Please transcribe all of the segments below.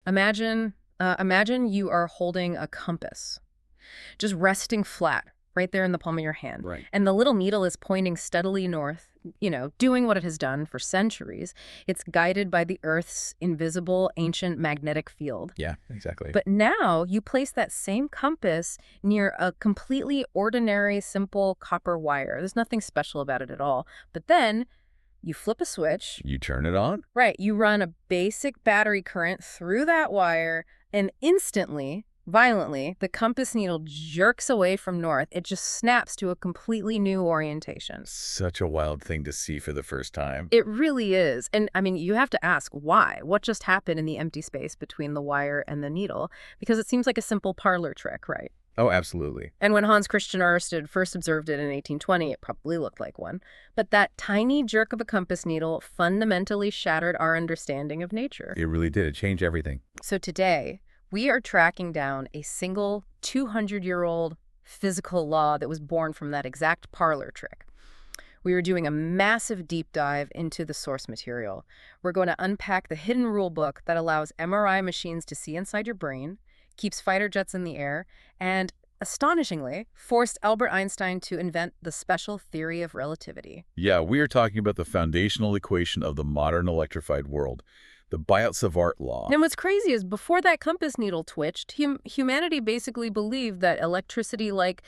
Imagine you are holding a compass, just resting flat right there in the palm of your hand. Right. And the little needle is pointing steadily north, doing what it has done for centuries. It's guided by the Earth's invisible ancient magnetic field. Yeah, exactly. But now you place that same compass near a completely ordinary, simple copper wire. There's nothing special about it at all. But then you flip a switch. You turn it on? Right. You run a basic battery current through that wire, and instantly, violently, the compass needle jerks away from north. It just snaps to a completely new orientation. Such a wild thing to see for the first time. It really is. And I mean, you have to ask why? What just happened in the empty space between the wire and the needle? Because it seems like a simple parlor trick, right? Oh, absolutely. And when Hans Christian Ørsted first observed it in 1820, it probably looked like one. But that tiny jerk of a compass needle fundamentally shattered our understanding of nature. It really did. It changed everything. So today, we are tracking down a single 200-year-old physical law that was born from that exact parlor trick. We are doing a massive deep dive into the source material. We're going to unpack the hidden rule book that allows MRI machines to see inside your brain, keeps fighter jets in the air, and, astonishingly, forced Albert Einstein to invent the special theory of relativity. Yeah, we are talking about the foundational equation of the modern electrified world, the biot-savart law. And what's crazy is before that compass needle twitched, humanity basically believed that electricity like,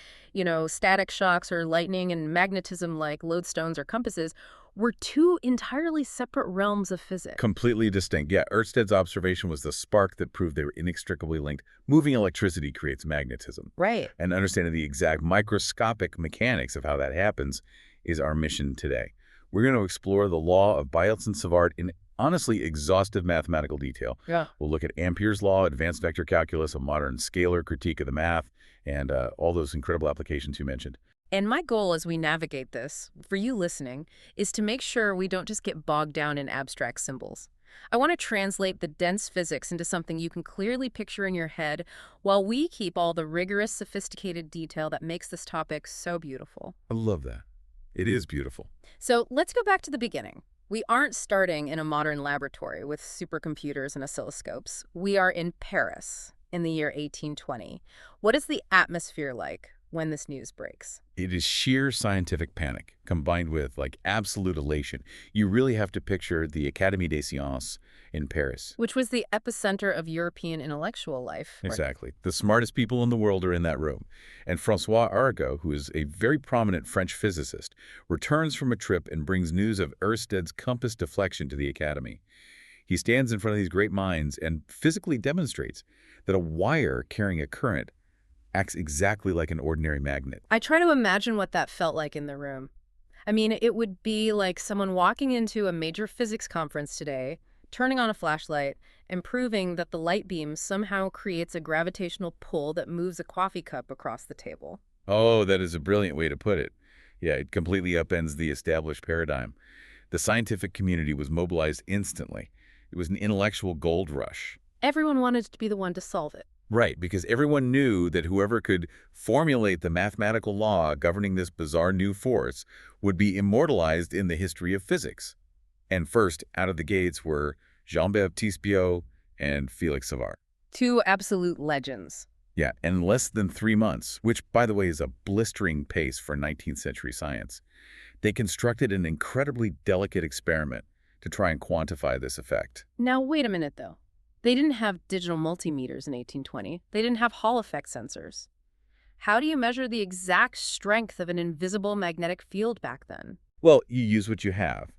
static shocks or lightning and magnetism like lodestones or compasses were two entirely separate realms of physics. Completely distinct. Yeah, Ørsted's observation was the spark that proved they were inextricably linked. Moving electricity creates magnetism. Right. And understanding the exact microscopic mechanics of how that happens is our mission today. We're going to explore the law of Biot and Savart in honestly exhaustive mathematical detail. Yeah. We'll look at Ampere's law, advanced vector calculus, a modern scalar critique of the math, and all those incredible applications you mentioned. And my goal as we navigate this, for you listening, is to make sure we don't just get bogged down in abstract symbols. I want to translate the dense physics into something you can clearly picture in your head while we keep all the rigorous, sophisticated detail that makes this topic so beautiful. I love that. It is beautiful. So let's go back to the beginning. We aren't starting in a modern laboratory with supercomputers and oscilloscopes. We are in Paris in the year 1820. What is the atmosphere like when this news breaks? It is sheer scientific panic combined with absolute elation. You really have to picture the Académie des Sciences in Paris. Which was the epicenter of European intellectual life. Exactly. The smartest people in the world are in that room. And François Arago, who is a very prominent French physicist, returns from a trip and brings news of Ørsted's compass deflection to the Academy. He stands in front of these great minds and physically demonstrates that a wire carrying a current acts exactly like an ordinary magnet. I try to imagine what that felt like in the room. I mean, it would be like someone walking into a major physics conference today, turning on a flashlight, and proving that the light beam somehow creates a gravitational pull that moves a coffee cup across the table. Oh, that is a brilliant way to put it. Yeah, it completely upends the established paradigm. The scientific community was mobilized instantly. It was an intellectual gold rush. Everyone wanted to be the one to solve it. Right, because everyone knew that whoever could formulate the mathematical law governing this bizarre new force would be immortalized in the history of physics. And first, out of the gates were Jean-Baptiste Biot and Félix Savart. Two absolute legends. Yeah, in less than 3 months, which, by the way, is a blistering pace for 19th century science, they constructed an incredibly delicate experiment to try and quantify this effect. Now, wait a minute, though. They didn't have digital multimeters in 1820. They didn't have Hall effect sensors. How do you measure the exact strength of an invisible magnetic field back then? Well, you use what you have.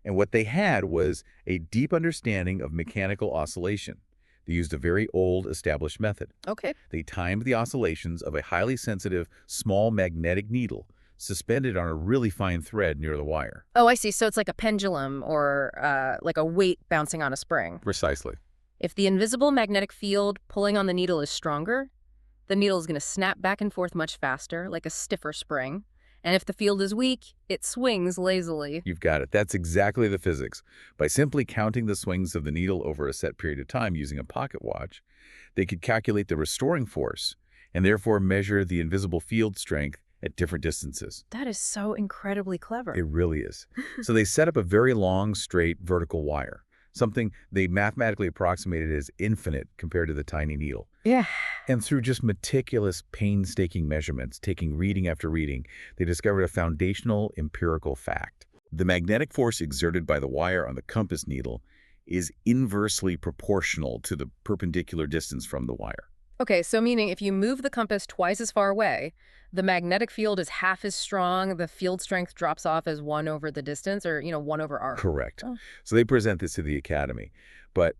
And what they had was a deep understanding of mechanical oscillation. They used a very old, established method. Okay. They timed the oscillations of a highly sensitive, small magnetic needle suspended on a really fine thread near the wire. Oh, I see. So it's like a pendulum or like a weight bouncing on a spring. Precisely. If the invisible magnetic field pulling on the needle is stronger, the needle is going to snap back and forth much faster, like a stiffer spring. And if the field is weak, it swings lazily. You've got it. That's exactly the physics. By simply counting the swings of the needle over a set period of time using a pocket watch, they could calculate the restoring force and therefore measure the invisible field strength at different distances. That is so incredibly clever. It really is. So they set up a very long, straight, vertical wire. something they mathematically approximated as infinite compared to the tiny needle. Yeah. And through just meticulous, painstaking measurements, taking reading after reading, they discovered a foundational empirical fact. The magnetic force exerted by the wire on the compass needle is inversely proportional to the perpendicular distance from the wire. Okay, so meaning if you move the compass twice as far away, the magnetic field is half as strong, the field strength drops off as 1 over the distance, or, 1 over r. Correct. Oh. So they present this to the Academy. But,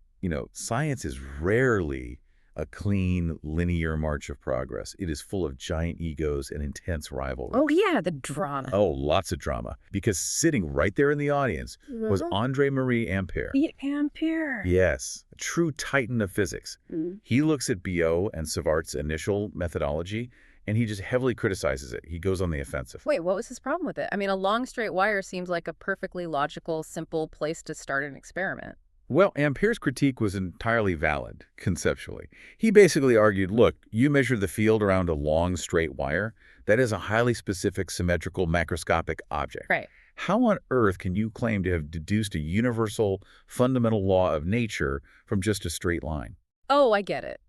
science is rarely a clean, linear march of progress. It is full of giant egos and intense rivalry. Oh, yeah, the drama. Oh, lots of drama. Because sitting right there in the audience was André-Marie Ampère. Ampere. Yes, a true titan of physics. He looks at biot and Savart's initial methodology, and he just heavily criticizes it. He goes on the offensive. Wait, what was his problem with it? I mean, a long straight wire seems like a perfectly logical, simple place to start an experiment. Well, Ampere's critique was entirely valid, conceptually. He basically argued, look, you measure the field around a long, straight wire. That is a highly specific, symmetrical, macroscopic object. Right. How on earth can you claim to have deduced a universal, fundamental law of nature from just a straight line? Oh, I get it.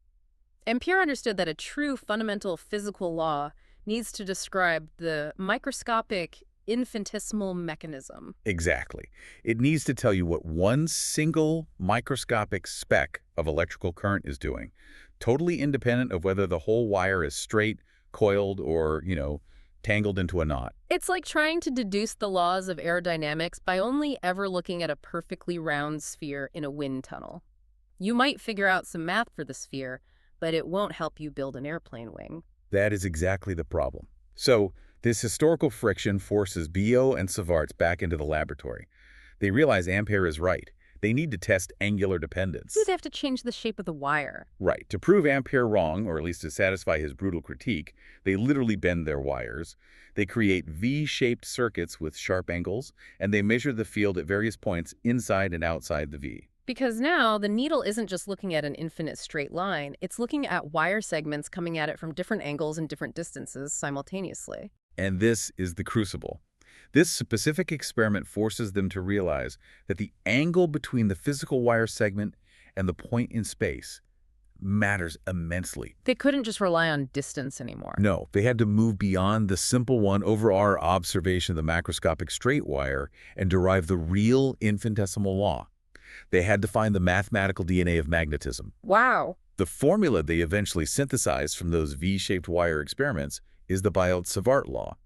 Ampere understood that a true fundamental physical law needs to describe the microscopic, infinitesimal mechanism. Exactly. It needs to tell you what one single microscopic speck of electrical current is doing, totally independent of whether the whole wire is straight, coiled, or, tangled into a knot. It's like trying to deduce the laws of aerodynamics by only ever looking at a perfectly round sphere in a wind tunnel. You might figure out some math for the sphere, but it won't help you build an airplane wing. That is exactly the problem. So, this historical friction forces biot and Savart back into the laboratory. They realize Ampere is right. They need to test angular dependence. You'd have to change the shape of the wire. Right. To prove Ampere wrong, or at least to satisfy his brutal critique, they literally bend their wires. They create V-shaped circuits with sharp angles, and they measure the field at various points inside and outside the V. Because now the needle isn't just looking at an infinite straight line, it's looking at wire segments coming at it from different angles and different distances simultaneously. And this is the crucible. This specific experiment forces them to realize that the angle between the physical wire segment and the point in space matters immensely. They couldn't just rely on distance anymore. No, they had to move beyond the simple 1 over r observation of the macroscopic straight wire and derive the real infinitesimal law. They had to find the mathematical DNA of magnetism. Wow. The formula they eventually synthesized from those V-shaped wire experiments is the biot-Savart law,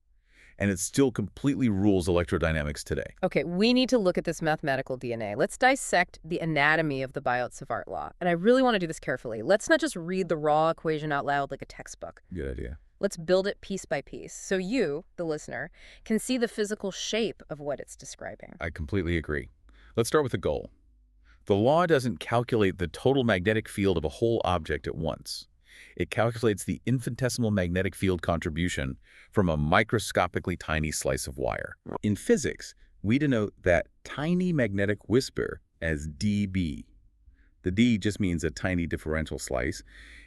and it still completely rules electrodynamics today. Okay, we need to look at this mathematical DNA. Let's dissect the anatomy of the biot-Savart law. And I really want to do this carefully. Let's not just read the raw equation out loud like a textbook. Good idea. Let's build it piece by piece, so you, the listener, can see the physical shape of what it's describing. I completely agree. Let's start with the goal. The law doesn't calculate the total magnetic field of a whole object at once. It calculates the infinitesimal magnetic field contribution from a microscopically tiny slice of wire. In physics, we denote that tiny magnetic whisper as dB. The D just means a tiny differential slice,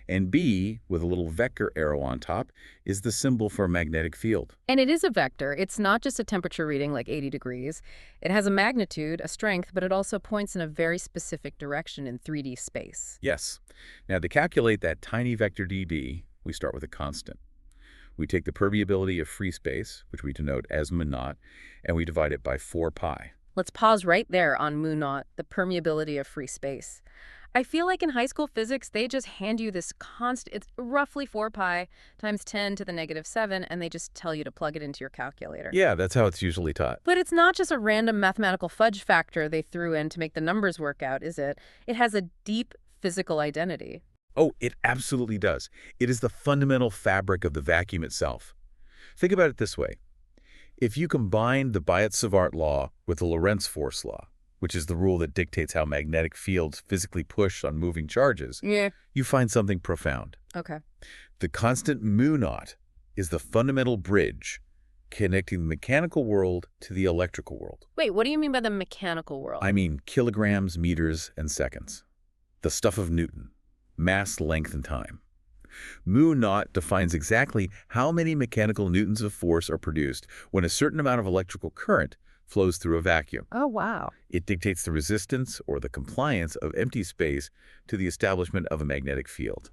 and B, with a little vector arrow on top, is the symbol for magnetic field. And it is a vector. It's not just a temperature reading like 80 degrees. It has a magnitude, a strength, but it also points in a very specific direction in 3D space. Yes. Now, to calculate that tiny vector dB, we start with a constant. We take the permeability of free space, which we denote as mu naught, and we divide it by 4 pi. Let's pause right there on mu naught, the permeability of free space. I feel like in high school physics, they just hand you this constant, it's roughly 4 pi times 10 to the negative 7, and they just tell you to plug it into your calculator. Yeah, that's how it's usually taught. But it's not just a random mathematical fudge factor they threw in to make the numbers work out, is it? It has a deep physical identity. Oh, it absolutely does. It is the fundamental fabric of the vacuum itself. Think about it this way. If you combine the biot-Savart law with the Lorentz force law, which is the rule that dictates how magnetic fields physically push on moving charges, you find something profound. Okay. The constant mu naught is the fundamental bridge connecting the mechanical world to the electrical world. Wait, what do you mean by the mechanical world? I mean kilograms, meters, and seconds. The stuff of Newton. Mass, length, and time. Mu naught defines exactly how many mechanical newtons of force are produced when a certain amount of electrical current flows through a vacuum. Oh, wow. It dictates the resistance or the compliance of empty space to the establishment of a magnetic field.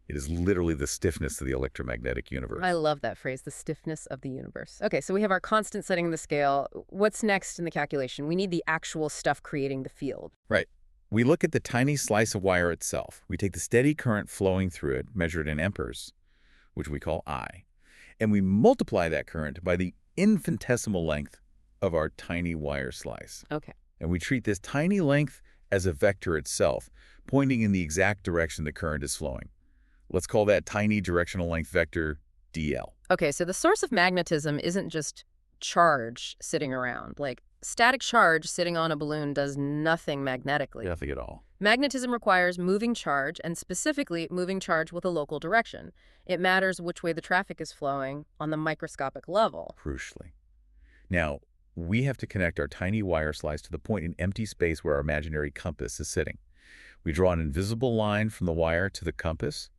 It is literally the stiffness of the electromagnetic I universe. love that phrase, the stiffness of the universe. Okay, so we have our constant setting the scale. What's next in the calculation? We need the actual stuff creating the field. Right. We look at the tiny slice of wire itself. We take the steady current flowing through it, measured in amperes, which we call I, and we multiply that current by the infinitesimal length of our tiny wire slice. Okay. And we treat this tiny length as a vector itself, pointing in the exact direction the current is flowing. Let's call that tiny directional length vector dl. Okay, so the source of magnetism isn't just charge sitting around. Like, static charge sitting on a balloon does nothing magnetically. Nothing at all. Magnetism requires moving charge, and specifically moving charge with a local direction. It matters which way the traffic is flowing on the microscopic level. Crucially. Now, we have to connect our tiny wire slice to the point in empty space where our imaginary compass is sitting. We draw an invisible line from the wire to the compass,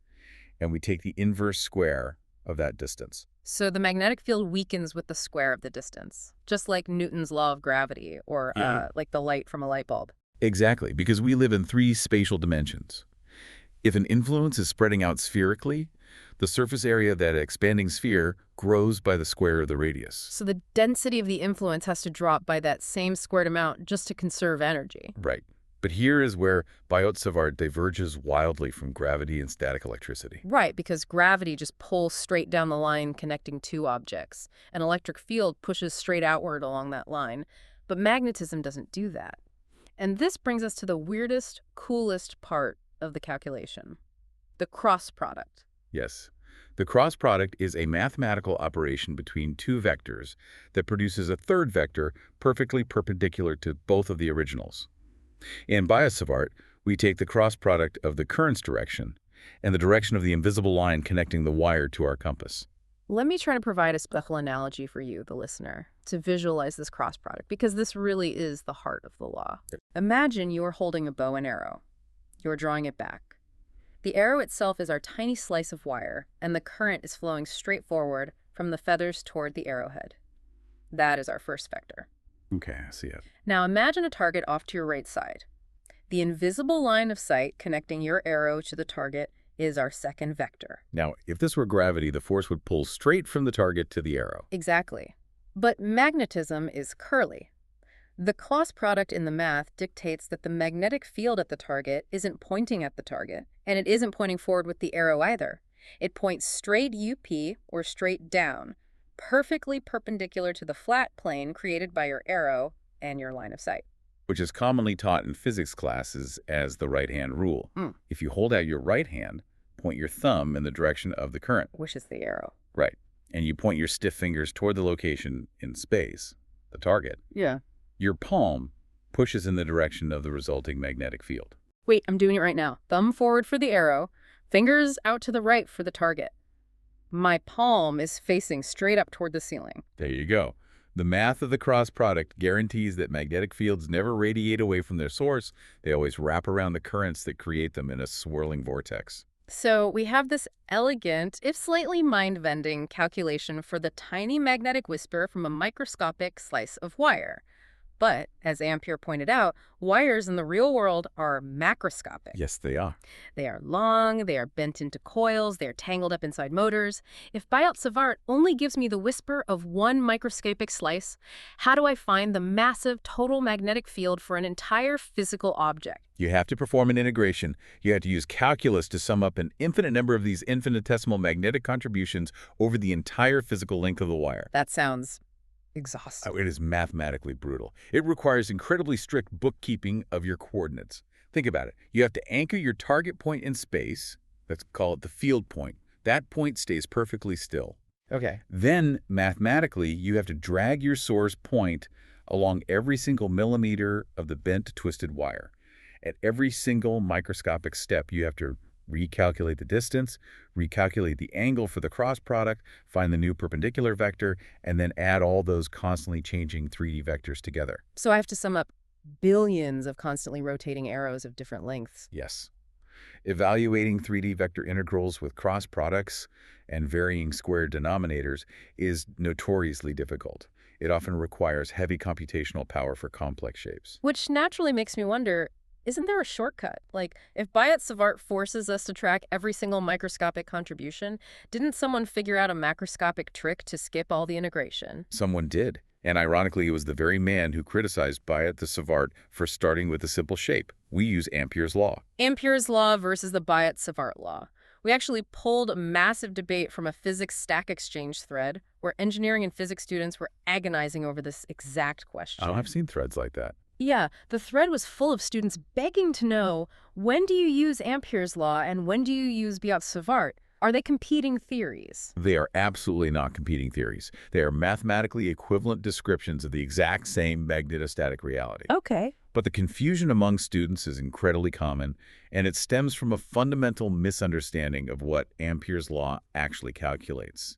and we take the inverse square of that distance. So the magnetic field weakens with the square of the distance, just like Newton's law of gravity or like the light from a light bulb. Exactly, because we live in 3 spatial dimensions. If an influence is spreading out spherically, the surface area of that expanding sphere grows by the square of the radius. So the density of the influence has to drop by that same squared amount just to conserve energy. Right. But here is where biot savart diverges wildly from gravity and static electricity. Right, because gravity just pulls straight down the line connecting two objects. An electric field pushes straight outward along that line. But magnetism doesn't do that. And this brings us to the weirdest, coolest part of the calculation, the cross product. Yes. The cross product is a mathematical operation between 2 vectors that produces a third vector perfectly perpendicular to both of the originals. In biot savart, we take the cross product of the current's direction and the direction of the invisible line connecting the wire to our compass. Let me try to provide a special analogy for you, the listener, to visualize this cross product, because this really is the heart of the law. Imagine you are holding a bow and arrow. You're drawing it back. The arrow itself is our tiny slice of wire, and the current is flowing straight forward from the feathers toward the arrowhead. That is our first vector. Okay, I see it. Now imagine a target off to your right side. The invisible line of sight connecting your arrow to the target is our second vector. Now, if this were gravity, the force would pull straight from the target to the arrow. Exactly. But magnetism is curly. The cross product in the math dictates that the magnetic field at the target isn't pointing at the target, and it isn't pointing forward with the arrow either. It points straight UP, or straight down, perfectly perpendicular to the flat plane created by your arrow and your line of sight. Which is commonly taught in physics classes as the right-hand rule. If you hold out your right hand, point your thumb in the direction of the current. Which is the arrow. Right. And you point your stiff fingers toward the location in space, the target. Yeah. Your palm pushes in the direction of the resulting magnetic field. Wait, I'm doing it right now. Thumb forward for the arrow, fingers out to the right for the target. My palm is facing straight up toward the ceiling. There you go. The math of the cross product guarantees that magnetic fields never radiate away from their source. They always wrap around the currents that create them in a swirling vortex. So we have this elegant, if slightly mind-bending, calculation for the tiny magnetic whisper from a microscopic slice of wire. But, as Ampere pointed out, wires in the real world are macroscopic. Yes, they are. They are long, they are bent into coils, they are tangled up inside motors. If biot savart only gives me the whisper of one microscopic slice, how do I find the massive total magnetic field for an entire physical object? You have to perform an integration. You have to use calculus to sum up an infinite number of these infinitesimal magnetic contributions over the entire physical length of the wire. That sounds exhausting. It is mathematically brutal. It requires incredibly strict bookkeeping of your coordinates. Think about it. You have to anchor your target point in space. Let's call it the field point. That point stays perfectly still. Okay. Then, mathematically, you have to drag your source point along every single millimeter of the bent, twisted wire. At every single microscopic step, you have to recalculate the distance, recalculate the angle for the cross product, find the new perpendicular vector, and then add all those constantly changing 3D vectors together. So I have to sum up billions of constantly rotating arrows of different lengths. Yes. Evaluating 3D vector integrals with cross products and varying square denominators is notoriously difficult. It often requires heavy computational power for complex shapes. Which naturally makes me wonder, isn't there a shortcut? Like, if biot savart forces us to track every single microscopic contribution, didn't someone figure out a macroscopic trick to skip all the integration? Someone did. And ironically, it was the very man who criticized biot the savart for starting with a simple shape. We use Ampere's law. Ampere's law versus the biot savart law. We actually pulled a massive debate from a physics Stack Exchange thread where engineering and physics students were agonizing over this exact question. Oh, I've seen threads like that. Yeah, the thread was full of students begging to know, when do you use Ampere's law and when do you use biot savart? Are they competing theories? They are absolutely not competing theories. They are mathematically equivalent descriptions of the exact same magnetostatic reality. Okay. But the confusion among students is incredibly common, and it stems from a fundamental misunderstanding of what Ampere's law actually calculates.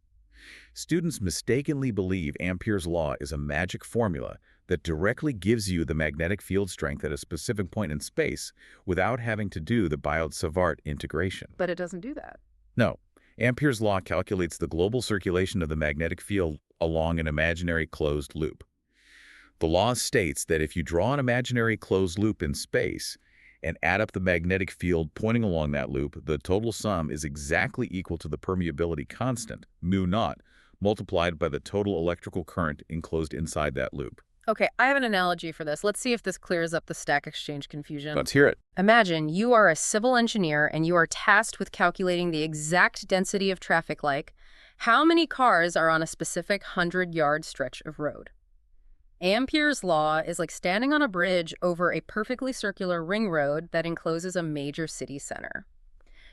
Students mistakenly believe Ampere's law is a magic formula that directly gives you the magnetic field strength at a specific point in space without having to do the biot-savart integration. But it doesn't do that. No, Ampere's law calculates the global circulation of the magnetic field along an imaginary closed loop. The law states that if you draw an imaginary closed loop in space and add up the magnetic field pointing along that loop, the total sum is exactly equal to the permeability constant, mu naught, multiplied by the total electrical current enclosed inside that loop. Okay, I have an analogy for this. Let's see if this clears up the Stack Exchange confusion. Let's hear it. Imagine you are a civil engineer and you are tasked with calculating the exact density of traffic, like how many cars are on a specific 100-yard stretch of road. Ampere's law is like standing on a bridge over a perfectly circular ring road that encloses a major city center.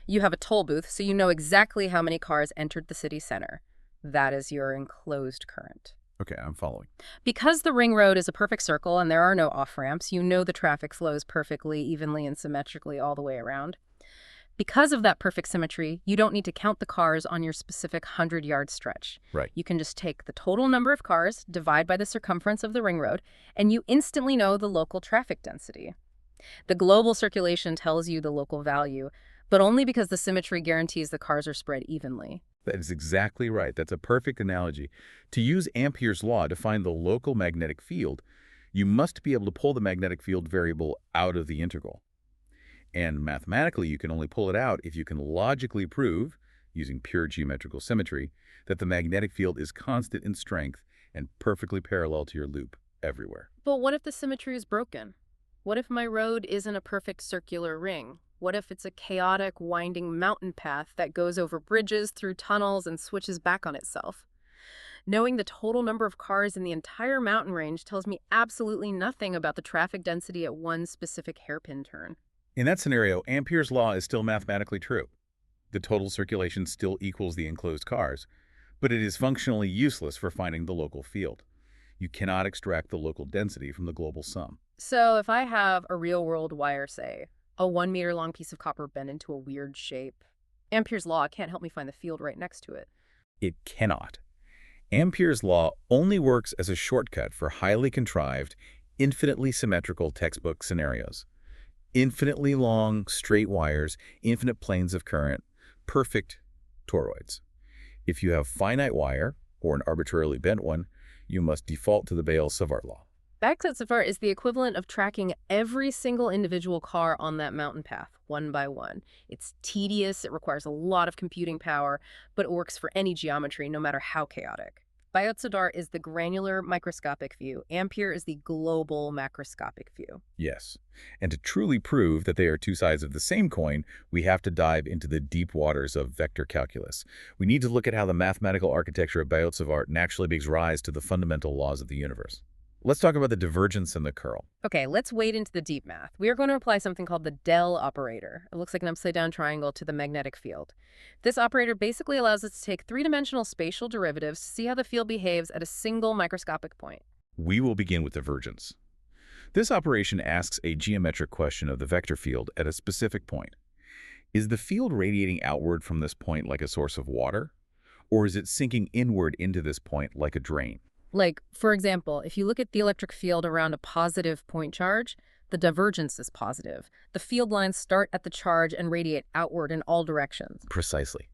You have a toll booth, so you know exactly how many cars entered the city center. That is your enclosed current. Okay, I'm following. Because the ring road is a perfect circle and there are no off-ramps, you know the traffic flows perfectly, evenly, and symmetrically all the way around. Because of that perfect symmetry, you don't need to count the cars on your specific 100-yard stretch. Right. You can just take the total number of cars, divide by the circumference of the ring road, and you instantly know the local traffic density. The global circulation tells you the local value, but only because the symmetry guarantees the cars are spread evenly. That is exactly right. That's a perfect analogy. To use Ampere's law to find the local magnetic field, you must be able to pull the magnetic field variable out of the integral. And mathematically, you can only pull it out if you can logically prove, using pure geometrical symmetry, that the magnetic field is constant in strength and perfectly parallel to your loop everywhere. But what if the symmetry is broken? What if my road isn't a perfect circular ring? What if it's a chaotic, winding mountain path that goes over bridges, through tunnels, and switches back on itself? Knowing the total number of cars in the entire mountain range tells me absolutely nothing about the traffic density at one specific hairpin turn. In that scenario, Ampere's law is still mathematically true. The total circulation still equals the enclosed cars, but it is functionally useless for finding the local field. You cannot extract the local density from the global sum. So if I have a real-world wire, say, a 1-meter-long piece of copper bent into a weird shape, Ampere's law can't help me find the field right next to it. It cannot. Ampere's law only works as a shortcut for highly contrived, infinitely symmetrical textbook scenarios. Infinitely long, straight wires, infinite planes of current, perfect toroids. If you have finite wire, or an arbitrarily bent one, you must default to the biot-savart law. Biot-savart is the equivalent of tracking every single individual car on that mountain path, one by one. It's tedious, it requires a lot of computing power, but it works for any geometry, no matter how chaotic. Biot-savart is the granular microscopic view. Ampere is the global macroscopic view. Yes. And to truly prove that they are two sides of the same coin, we have to dive into the deep waters of vector calculus. We need to look at how the mathematical architecture of biot-savart naturally gives rise to the fundamental laws of the universe. Let's talk about the divergence and the curl. Okay, let's wade into the deep math. We are going to apply something called the del operator. It looks like an upside-down triangle to the magnetic field. This operator basically allows us to take three-dimensional spatial derivatives to see how the field behaves at a single microscopic point. We will begin with divergence. This operation asks a geometric question of the vector field at a specific point. Is the field radiating outward from this point like a source of water? Or is it sinking inward into this point like a drain? Like, for example, if you look at the electric field around a positive point charge, the divergence is positive. The field lines start at the charge and radiate outward in all directions. Precisely.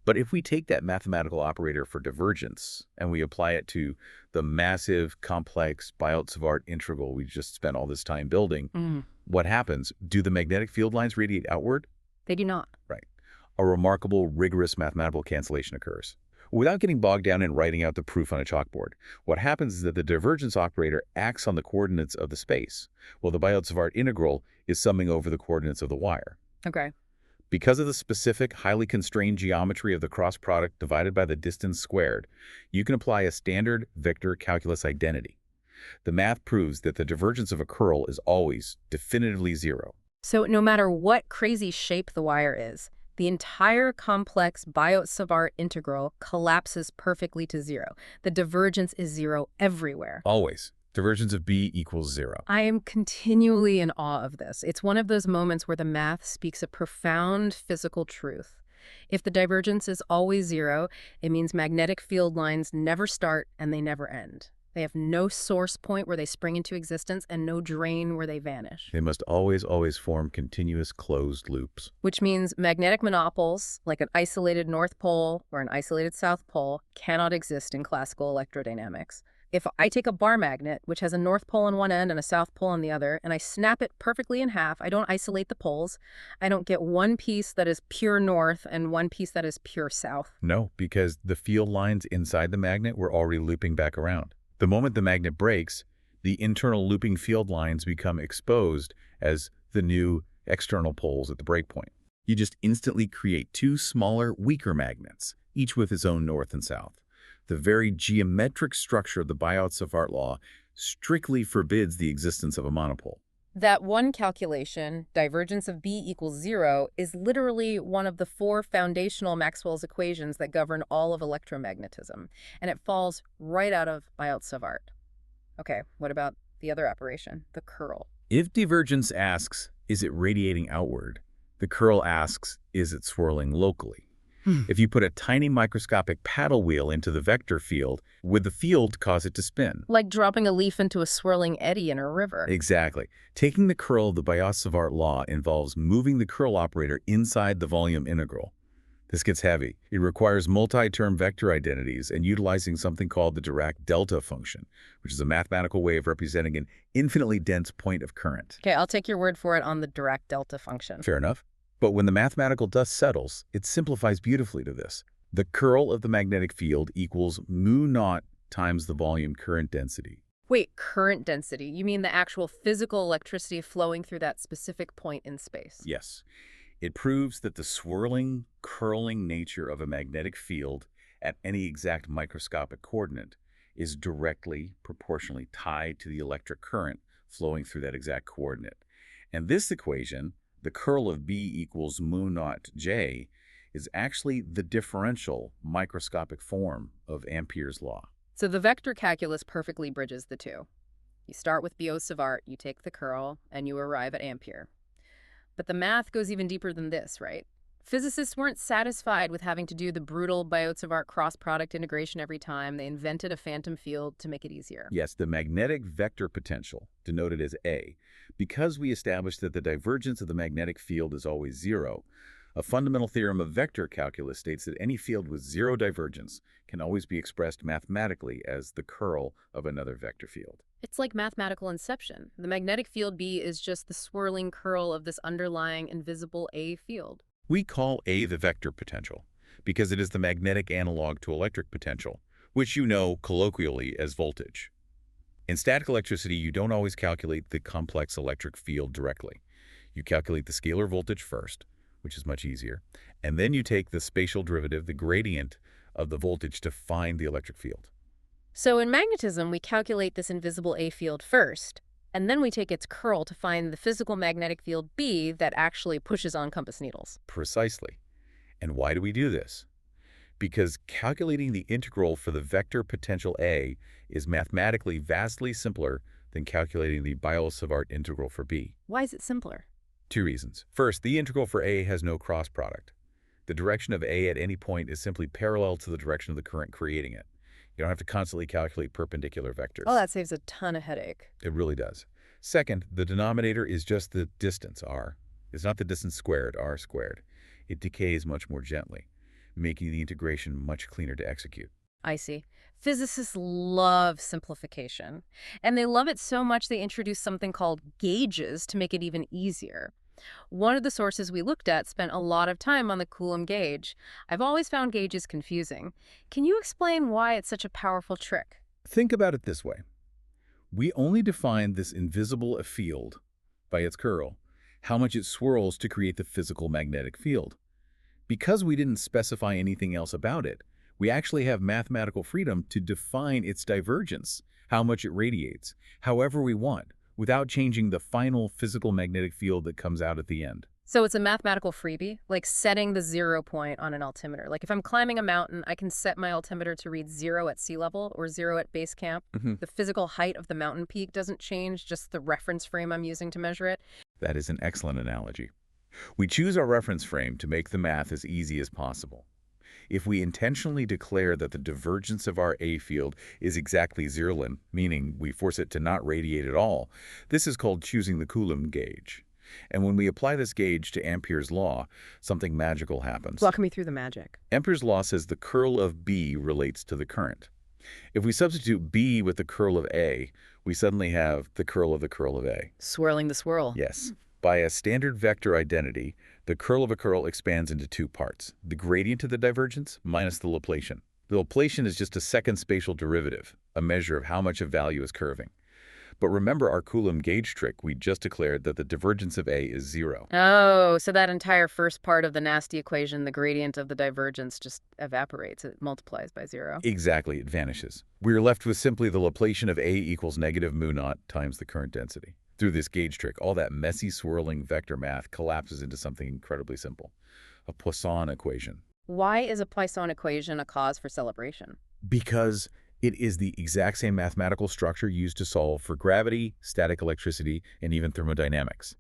But if we take that mathematical operator for divergence and we apply it to the massive, complex biot-savart integral we just spent all this time building, Mm. what happens? Do the magnetic field lines radiate outward? They do not. Right. A remarkable, rigorous mathematical cancellation occurs. Without getting bogged down in writing out the proof on a chalkboard, what happens is that the divergence operator acts on the coordinates of the space, while the biot-savart integral is summing over the coordinates of the wire. Okay. Because of the specific, highly constrained geometry of the cross product divided by the distance squared, you can apply a standard vector calculus identity. The math proves that the divergence of a curl is always definitively zero. So no matter what crazy shape the wire is, the entire complex biot-savart integral collapses perfectly to zero. The divergence is zero everywhere. Always. Divergence of B equals zero. I am continually in awe of this. It's one of those moments where the math speaks a profound physical truth. If the divergence is always zero, it means magnetic field lines never start and they never end. They have no source point where they spring into existence and no drain where they vanish. They must always, always form continuous closed loops. Which means magnetic monopoles, like an isolated North Pole or an isolated South Pole, cannot exist in classical electrodynamics. If I take a bar magnet, which has a North Pole on one end and a South Pole on the other, and I snap it perfectly in half, I don't isolate the poles. I don't get one piece that is pure north and one piece that is pure south. No, because the field lines inside the magnet were already looping back around. The moment the magnet breaks, the internal looping field lines become exposed as the new external poles at the breakpoint. You just instantly create two smaller, weaker magnets, each with its own north and south. The very geometric structure of the biot-savart law strictly forbids the existence of a monopole. That one calculation, divergence of B equals zero, is literally one of the four foundational Maxwell's equations that govern all of electromagnetism, and it falls right out of biot-savart. Okay, what about the other operation, the curl? If divergence asks, is it radiating outward? The curl asks, is it swirling locally? If you put a tiny microscopic paddle wheel into the vector field, would the field cause it to spin? Like dropping a leaf into a swirling eddy in a river. Exactly. Taking the curl of the biot-savart law involves moving the curl operator inside the volume integral. This gets heavy. It requires multi-term vector identities and utilizing something called the Dirac delta function, which is a mathematical way of representing an infinitely dense point of current. Okay, I'll take your word for it on the Dirac delta function. Fair enough. But when the mathematical dust settles, it simplifies beautifully to this. The curl of the magnetic field equals mu naught times the volume current density. Wait, current density? You mean the actual physical electricity flowing through that specific point in space? Yes. It proves that the swirling, curling nature of a magnetic field at any exact microscopic coordinate is directly proportionally tied to the electric current flowing through that exact coordinate. And this equation, the curl of B equals mu naught J, is actually the differential microscopic form of Ampere's law. So the vector calculus perfectly bridges the two. You start with biot-savart, you take the curl, and you arrive at Ampere. But the math goes even deeper than this, right? Physicists weren't satisfied with having to do the brutal biot-savart cross-product integration every time. They invented a phantom field to make it easier. Yes, the magnetic vector potential, denoted as A, because we established that the divergence of the magnetic field is always zero, a fundamental theorem of vector calculus states that any field with zero divergence can always be expressed mathematically as the curl of another vector field. It's like mathematical inception. The magnetic field B is just the swirling curl of this underlying invisible A field. We call A the vector potential because it is the magnetic analog to electric potential, which you know colloquially as voltage. In static electricity, you don't always calculate the complex electric field directly. You calculate the scalar voltage first, which is much easier, and then you take the spatial derivative, the gradient of the voltage, to find the electric field. So in magnetism, we calculate this invisible A field first, and then we take its curl to find the physical magnetic field B that actually pushes on compass needles. Precisely. And why do we do this? Because calculating the integral for the vector potential A is mathematically vastly simpler than calculating the biot-savart integral for B. Why is it simpler? Two reasons. First, the integral for A has no cross product. The direction of A at any point is simply parallel to the direction of the current creating it. You don't have to constantly calculate perpendicular vectors. Oh, that saves a ton of headache. It really does. Second, the denominator is just the distance, r. It's not the distance squared, r squared. It decays much more gently. making the integration much cleaner to execute. I see. Physicists love simplification, and they love it so much they introduced something called gauges to make it even easier. One of the sources we looked at spent a lot of time on the Coulomb gauge. I've always found gauges confusing. Can you explain why it's such a powerful trick? Think about it this way. We only define this invisible field by its curl, how much it swirls to create the physical magnetic field. Because we didn't specify anything else about it, we actually have mathematical freedom to define its divergence, how much it radiates, however we want, without changing the final physical magnetic field that comes out at the end. So it's a mathematical freebie, like setting the 0 point on an altimeter. Like if I'm climbing a mountain, I can set my altimeter to read 0 at sea level or 0 at base camp. The physical height of the mountain peak doesn't change, just the reference frame I'm using to measure it. That is an excellent analogy. We choose our reference frame to make the math as easy as possible. If we intentionally declare that the divergence of our A field is exactly zero, meaning we force it to not radiate at all, this is called choosing the Coulomb gauge. And when we apply this gauge to Ampere's law, something magical happens. Walk me through the magic. Ampere's law says the curl of B relates to the current. If we substitute B with the curl of A, we suddenly have the curl of the curl of A. Swirling the swirl. Yes. By a standard vector identity, the curl of a curl expands into two parts, the gradient of the divergence minus the Laplacian. The Laplacian is just a second spatial derivative, a measure of how much a value is curving. But remember our Coulomb gauge trick, we just declared that the divergence of A is 0. Oh, so that entire first part of the nasty equation, the gradient of the divergence, just evaporates. It multiplies by 0. Exactly, it vanishes. We are left with simply the Laplacian of A equals negative mu naught times the current density. Through this gauge trick, all that messy swirling vector math collapses into something incredibly simple, a Poisson equation. Why is a Poisson equation a cause for celebration? Because it is the exact same mathematical structure used to solve for gravity, static electricity, and even thermodynamics.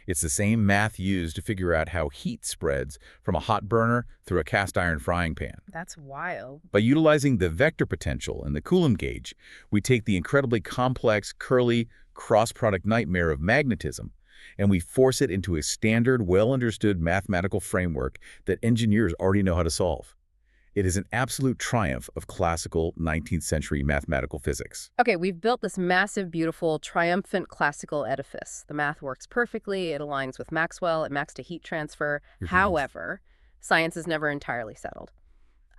It's the same math used to figure out how heat spreads from a hot burner through a cast iron frying pan. That's wild. By utilizing the vector potential and the Coulomb gauge, we take the incredibly complex, curly, cross-product nightmare of magnetism, and we force it into a standard, well-understood mathematical framework that engineers already know how to solve. It is an absolute triumph of classical 19th century mathematical physics. Okay, we've built this massive, beautiful, triumphant classical edifice. The math works perfectly. It aligns with Maxwell. It maps to heat transfer. However, science is never entirely settled.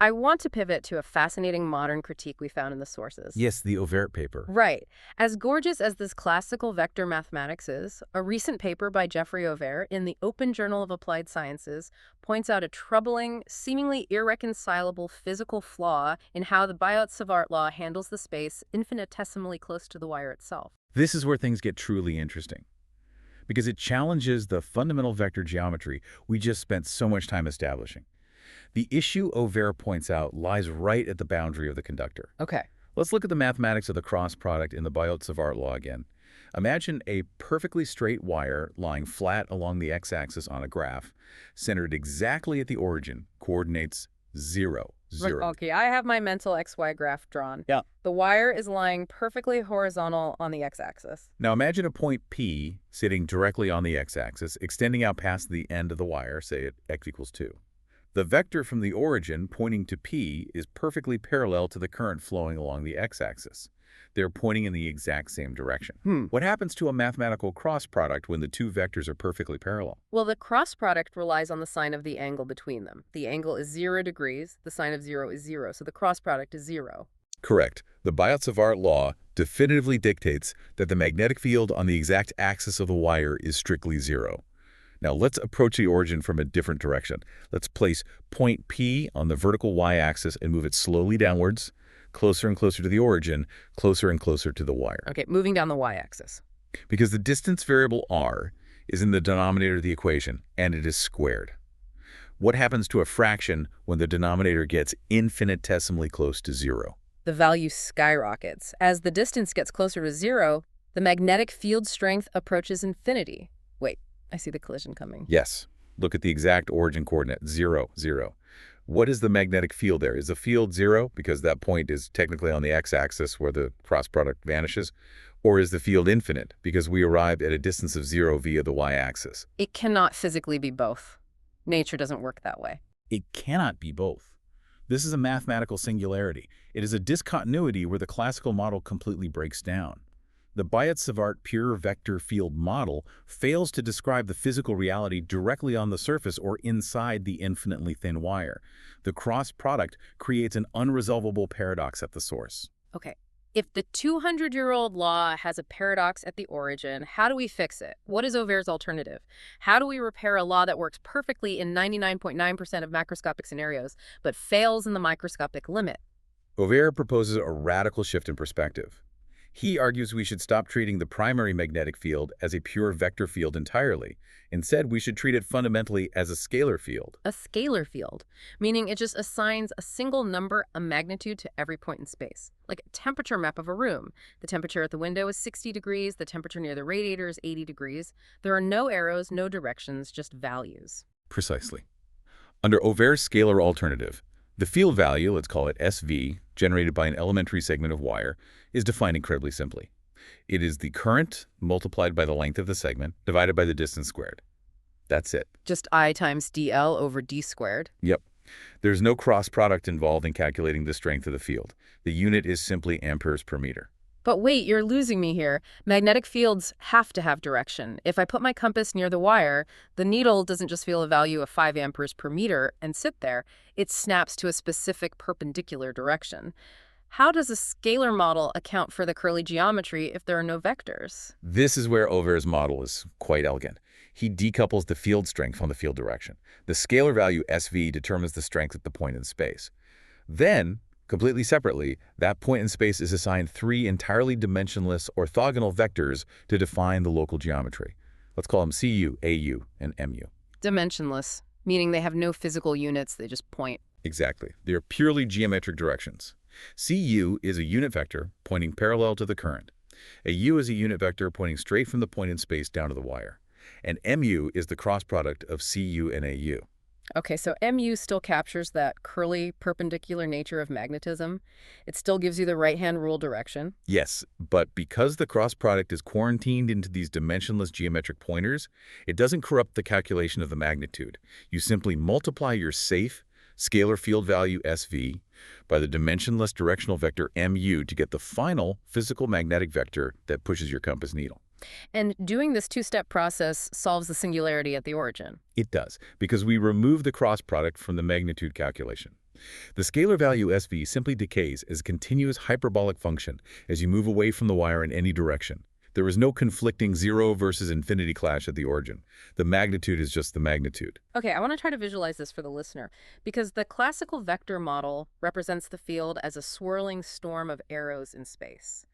I want to pivot to a fascinating modern critique we found in the sources. Yes, the Savart paper. Right. As gorgeous as this classical vector mathematics is, a recent paper by Geoffrey Savart in the Open Journal of Applied Sciences points out a troubling, seemingly irreconcilable physical flaw in how the biot-savart law handles the space infinitesimally close to the wire itself. This is where things get truly interesting, because it challenges the fundamental vector geometry we just spent so much time establishing. The issue Savart points out lies right at the boundary of the conductor. Okay. Let's look at the mathematics of the cross product in the biot-savart law again. Imagine a perfectly straight wire lying flat along the x-axis on a graph, centered exactly at the origin, coordinates 0, 0. Okay, I have my mental XY graph drawn. Yeah. The wire is lying perfectly horizontal on the x-axis. Now imagine a point P sitting directly on the x-axis, extending out past the end of the wire, say at x equals 2. The vector from the origin pointing to P is perfectly parallel to the current flowing along the x-axis. They're pointing in the exact same direction. What happens to a mathematical cross product when the two vectors are perfectly parallel? Well, the cross product relies on the sign of the angle between them. The angle is 0 degrees, the sign of 0 is 0, so the cross product is 0. Correct. The biot-savart law definitively dictates that the magnetic field on the exact axis of the wire is strictly 0. Now let's approach the origin from a different direction. Let's place point P on the vertical y-axis and move it slowly downwards, closer and closer to the origin, closer and closer to the wire. Okay, moving down the y-axis. Because the distance variable r is in the denominator of the equation, and it is squared. What happens to a fraction when the denominator gets infinitesimally close to 0? The value skyrockets. As the distance gets closer to 0, the magnetic field strength approaches infinity. Wait, I see the collision coming. Yes. Look at the exact origin coordinate, 0, 0. What is the magnetic field there? Is the field 0 because that point is technically on the x-axis where the cross product vanishes? Or is the field infinite because we arrived at a distance of 0 via the y-axis? It cannot physically be both. Nature doesn't work that way. It cannot be both. This is a mathematical singularity. It is a discontinuity where the classical model completely breaks down. The biot-savart pure vector field model fails to describe the physical reality directly on the surface or inside the infinitely thin wire. The cross product creates an unresolvable paradox at the source. Okay. If the 200-year-old law has a paradox at the origin, how do we fix it? What is Auver's alternative? How do we repair a law that works perfectly in 99.9% of macroscopic scenarios, but fails in the microscopic limit? Auver proposes a radical shift in perspective. He argues we should stop treating the primary magnetic field as a pure vector field entirely. Instead, we should treat it fundamentally as a scalar field. A scalar field, meaning it just assigns a single number, a magnitude to every point in space. Like a temperature map of a room. The temperature at the window is 60 degrees, the temperature near the radiator is 80 degrees. There are no arrows, no directions, just values. Precisely. Under Auver's scalar alternative, the field value, let's call it SV, generated by an elementary segment of wire, is defined incredibly simply. It is the current multiplied by the length of the segment divided by the distance squared. That's it. Just I times dl over d squared. Yep. There's no cross product involved in calculating the strength of the field. The unit is simply amperes per meter. But wait, you're losing me here. Magnetic fields have to have direction. If I put my compass near the wire, the needle doesn't just feel a value of 5 amperes per meter and sit there. It snaps to a specific perpendicular direction. How does a scalar model account for the curly geometry if there are no vectors? This is where Auver's model is quite elegant. He decouples the field strength from the field direction. The scalar value SV determines the strength at the point in space. Then, completely separately, that point in space is assigned 3 entirely dimensionless orthogonal vectors to define the local geometry. Let's call them CU, AU, and MU. Dimensionless, meaning they have no physical units, they just point. Exactly. They are purely geometric directions. CU is a unit vector pointing parallel to the current. AU is a unit vector pointing straight from the point in space down to the wire. And MU is the cross product of CU and AU. Okay, so MU still captures that curly perpendicular nature of magnetism. It still gives you the right-hand rule direction. Yes, but because the cross product is quarantined into these dimensionless geometric pointers, it doesn't corrupt the calculation of the magnitude. You simply multiply your safe scalar field value SV by the dimensionless directional vector MU to get the final physical magnetic vector that pushes your compass needle. And doing this two-step process solves the singularity at the origin. It does, because we remove the cross product from the magnitude calculation. The scalar value SV simply decays as a continuous hyperbolic function as you move away from the wire in any direction. There is no conflicting 0 versus infinity clash at the origin. The magnitude is just the magnitude. Okay, I want to try to visualize this for the listener, because the classical vector model represents the field as a swirling storm of arrows in space.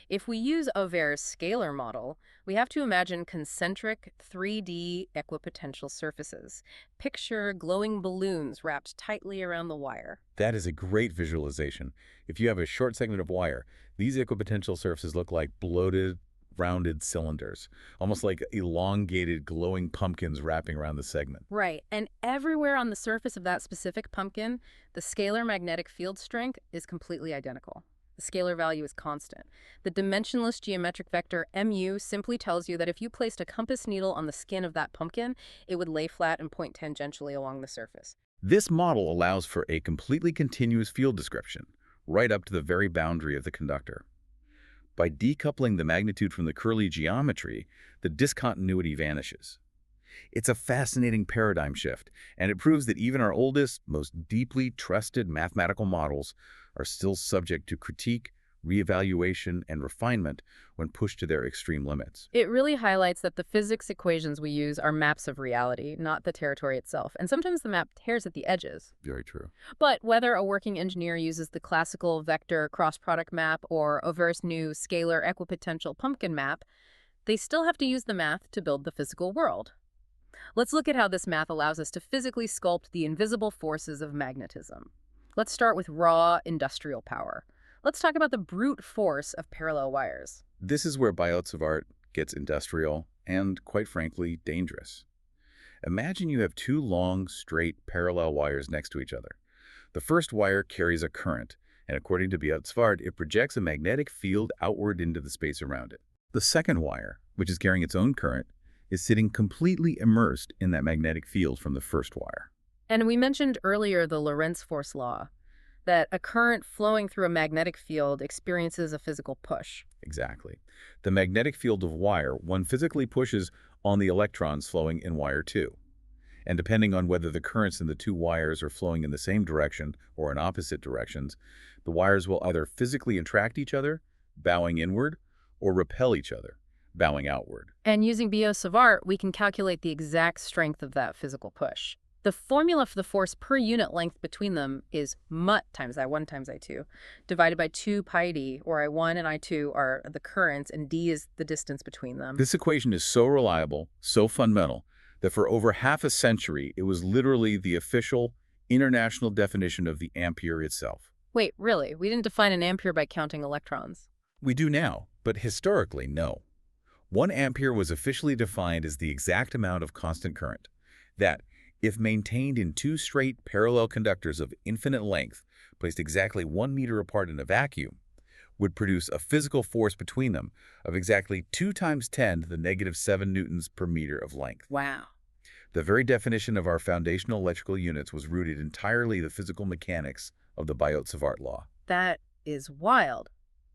If we use Auver's scalar model, we have to imagine concentric 3D equipotential surfaces. Picture glowing balloons wrapped tightly around the wire. That is a great visualization. If you have a short segment of wire, these equipotential surfaces look like bloated, rounded cylinders, almost like elongated, glowing pumpkins wrapping around the segment. Right, and everywhere on the surface of that specific pumpkin, the scalar magnetic field strength is completely identical. The scalar value is constant. The dimensionless geometric vector MU simply tells you that if you placed a compass needle on the skin of that pumpkin, it would lay flat and point tangentially along the surface. This model allows for a completely continuous field description, right up to the very boundary of the conductor. By decoupling the magnitude from the curly geometry, the discontinuity vanishes. It's a fascinating paradigm shift, and it proves that even our oldest, most deeply trusted mathematical models are still subject to critique, reevaluation, and refinement when pushed to their extreme limits. It really highlights that the physics equations we use are maps of reality, not the territory itself. And sometimes the map tears at the edges. Very true. But whether a working engineer uses the classical vector cross-product map or Auver's new scalar equipotential pumpkin map, they still have to use the math to build the physical world. Let's look at how this math allows us to physically sculpt the invisible forces of magnetism. Let's start with raw industrial power. Let's talk about the brute force of parallel wires. This is where biot-savart gets industrial and, quite frankly, dangerous. Imagine you have 2 long, straight, parallel wires next to each other. The first wire carries a current, and according to biot-savart, it projects a magnetic field outward into the space around it. The second wire, which is carrying its own current, is sitting completely immersed in that magnetic field from the first wire. And we mentioned earlier the Lorentz force law, that a current flowing through a magnetic field experiences a physical push. Exactly. The magnetic field of wire, one physically pushes on the electrons flowing in wire 2. And depending on whether the currents in the two wires are flowing in the same direction or in opposite directions, the wires will either physically attract each other, bowing inward, or repel each other, bowing outward. And using biot, we can calculate the exact strength of that physical push. The formula for the force per unit length between them is mut times I1 times I2, divided by 2 pi d, where I1 and I2 are the currents and d is the distance between them. This equation is so reliable, so fundamental, that for over half a century, it was literally the official international definition of the ampere itself. Wait, really? We didn't define an ampere by counting electrons. We do now, but historically, no. 1 ampere was officially defined as the exact amount of constant current that, if maintained in 2 straight parallel conductors of infinite length, placed exactly 1 meter apart in a vacuum, would produce a physical force between them of exactly 2 times 10 to the negative 7 newtons per meter of length. Wow. The very definition of our foundational electrical units was rooted entirely in the physical mechanics of the biot-savart law. That is wild.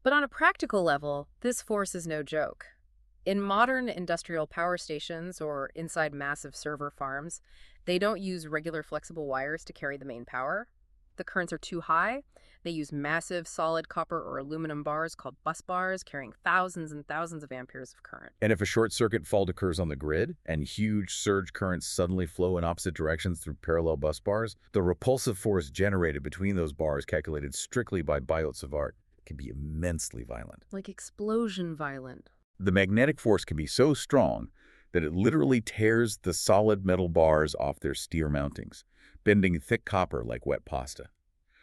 But on a practical level, this force is no joke. In modern industrial power stations or inside massive server farms, they don't use regular flexible wires to carry the main power. The currents are too high. They use massive solid copper or aluminum bars called bus bars, carrying thousands and thousands of amperes of current. And if a short circuit fault occurs on the grid and huge surge currents suddenly flow in opposite directions through parallel bus bars, the repulsive force generated between those bars, calculated strictly by biot-savart, can be immensely violent. Like explosion violent. The magnetic force can be so strong that it literally tears the solid metal bars off their steer mountings, bending thick copper like wet pasta.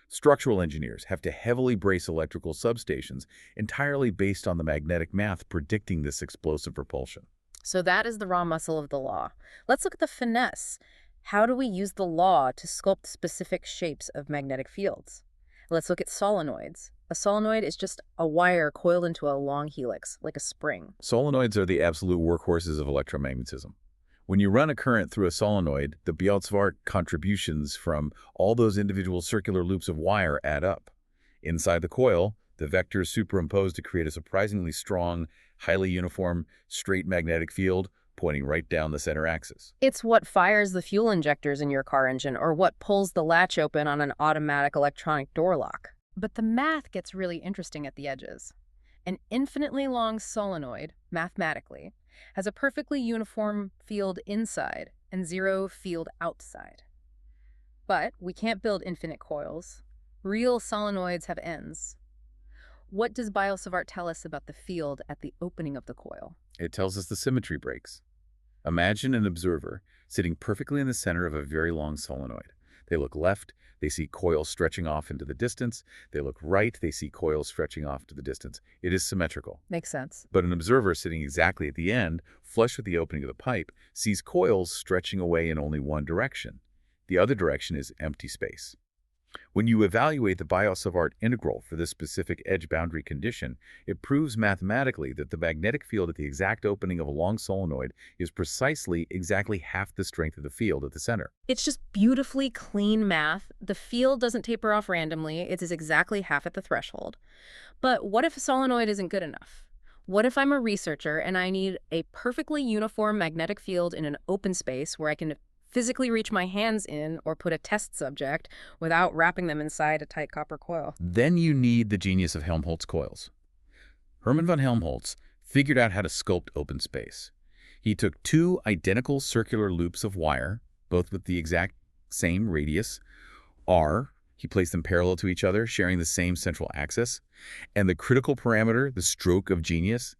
Structural engineers have to heavily brace electrical substations entirely based on the magnetic math predicting this explosive repulsion. So that is the raw muscle of the law. Let's look at the finesse. How do we use the law to sculpt specific shapes of magnetic fields? Let's look at solenoids. A solenoid is just a wire coiled into a long helix, like a spring. Solenoids are the absolute workhorses of electromagnetism. When you run a current through a solenoid, the biot-savart contributions from all those individual circular loops of wire add up. Inside the coil, the vectors superimpose to create a surprisingly strong, highly uniform, straight magnetic field pointing right down the center axis. It's what fires the fuel injectors in your car engine or what pulls the latch open on an automatic electronic door lock. But the math gets really interesting at the edges. An infinitely long solenoid, mathematically, has a perfectly uniform field inside and zero field outside. But we can't build infinite coils. Real solenoids have ends. What does biot-savart tell us about the field at the opening of the coil? It tells us the symmetry breaks. Imagine an observer sitting perfectly in the center of a very long solenoid. They look left, they see coils stretching off into the distance. They look right, they see coils stretching off to the distance. It is symmetrical. Makes sense. But an observer sitting exactly at the end, flush with the opening of the pipe, sees coils stretching away in only one direction. The other direction is empty space. When you evaluate the biot-savart integral for this specific edge boundary condition, it proves mathematically that the magnetic field at the exact opening of a long solenoid is precisely exactly half the strength of the field at the center. It's just beautifully clean math. The field doesn't taper off randomly. It is exactly half at the threshold. But what if a solenoid isn't good enough? What if I'm a researcher and I need a perfectly uniform magnetic field in an open space where I can physically reach my hands in or put a test subject without wrapping them inside a tight copper coil? Then you need the genius of Helmholtz coils. Hermann von Helmholtz figured out how to sculpt open space. He took 2 identical circular loops of wire, both with the exact same radius, r. He placed them parallel to each other, sharing the same central axis. And the critical parameter, the stroke of genius,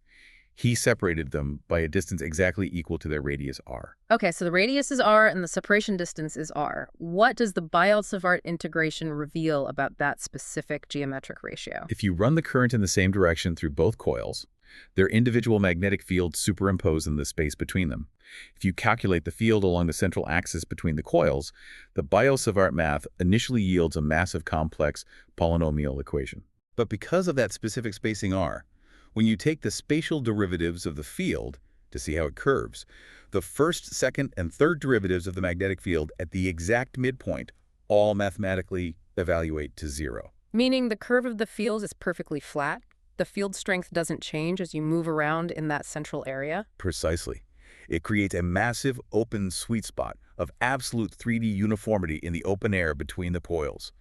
he separated them by a distance exactly equal to their radius r. Okay, so the radius is r and the separation distance is r. What does the biot-savart integration reveal about that specific geometric ratio? If you run the current in the same direction through both coils, their individual magnetic fields superimpose in the space between them. If you calculate the field along the central axis between the coils, the biot-savart math initially yields a massive complex polynomial equation. But because of that specific spacing r, when you take the spatial derivatives of the field, to see how it curves. The first, second, and third derivatives of the magnetic field at the exact midpoint all mathematically evaluate to zero. Meaning the curve of the field is perfectly flat? The field strength doesn't change as you move around in that central area? Precisely. It creates a massive open sweet spot of absolute 3D uniformity in the open air between the coils.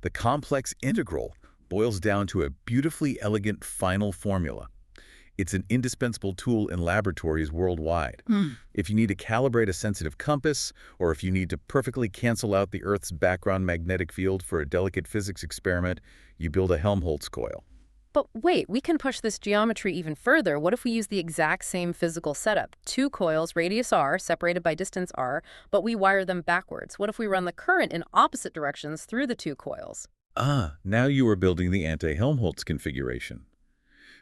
The complex integral boils down to a beautifully elegant final formula. It's an indispensable tool in laboratories worldwide. If you need to calibrate a sensitive compass, or if you need to perfectly cancel out the Earth's background magnetic field for a delicate physics experiment, you build a Helmholtz coil. But wait, we can push this geometry even further. What if we use the exact same physical setup? Two coils, radius r, separated by distance r, but we wire them backwards. What if we run the current in opposite directions through the two coils? Now you are building the anti-Helmholtz configuration.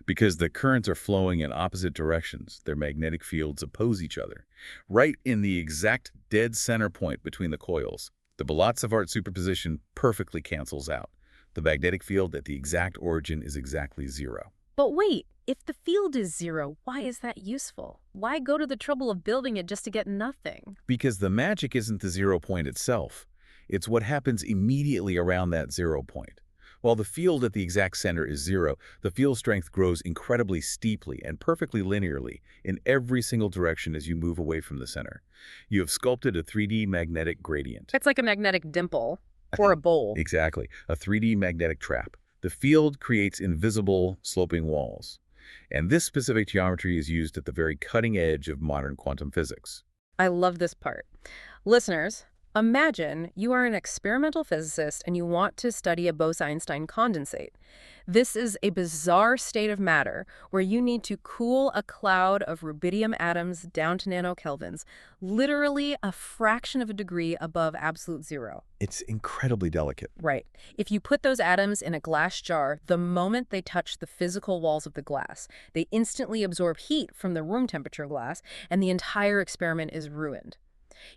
Because the currents are flowing in opposite directions, their magnetic fields oppose each other. Right in the exact dead center point between the coils, the biot-savart superposition perfectly cancels out. The magnetic field at the exact origin is exactly zero. But wait, if the field is zero, why is that useful? Why go to the trouble of building it just to get nothing? Because the magic isn't the 0 point itself. It's what happens immediately around that 0 point. While the field at the exact center is zero, the field strength grows incredibly steeply and perfectly linearly in every single direction as you move away from the center. You have sculpted a 3D magnetic gradient. It's like a magnetic dimple or a bowl. Exactly, a 3D magnetic trap. The field creates invisible sloping walls. And this specific geometry is used at the very cutting edge of modern quantum physics. I love this part. Listeners, imagine you are an experimental physicist and you want to study a Bose-Einstein condensate. This is a bizarre state of matter where you need to cool a cloud of rubidium atoms down to nanokelvins, literally a fraction of a degree above absolute zero. It's incredibly delicate. Right. If you put those atoms in a glass jar, the moment they touch the physical walls of the glass, they instantly absorb heat from the room temperature glass, and the entire experiment is ruined.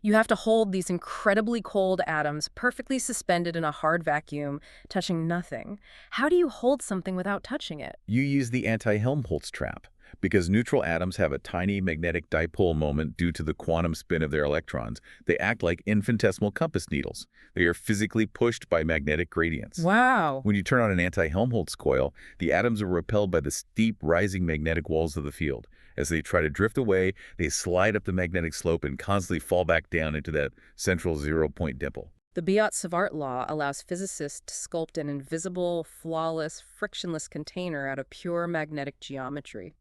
You have to hold these incredibly cold atoms perfectly suspended in a hard vacuum, touching nothing. How do you hold something without touching it? You use the anti-Helmholtz trap. Because neutral atoms have a tiny magnetic dipole moment due to the quantum spin of their electrons, they act like infinitesimal compass needles. They are physically pushed by magnetic gradients. Wow. When you turn on an anti-Helmholtz coil, the atoms are repelled by the steep rising magnetic walls of the field. As they try to drift away, they slide up the magnetic slope and constantly fall back down into that central 0 point dimple. The biot-savart law allows physicists to sculpt an invisible, flawless, frictionless container out of pure magnetic geometry,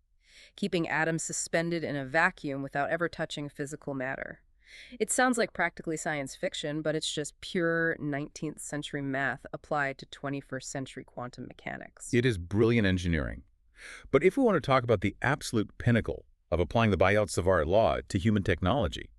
keeping atoms suspended in a vacuum without ever touching physical matter. It sounds like practically science fiction, but it's just pure 19th century math applied to 21st century quantum mechanics. It is brilliant engineering. But if we want to talk about the absolute pinnacle of applying the biot-savart law to human technology,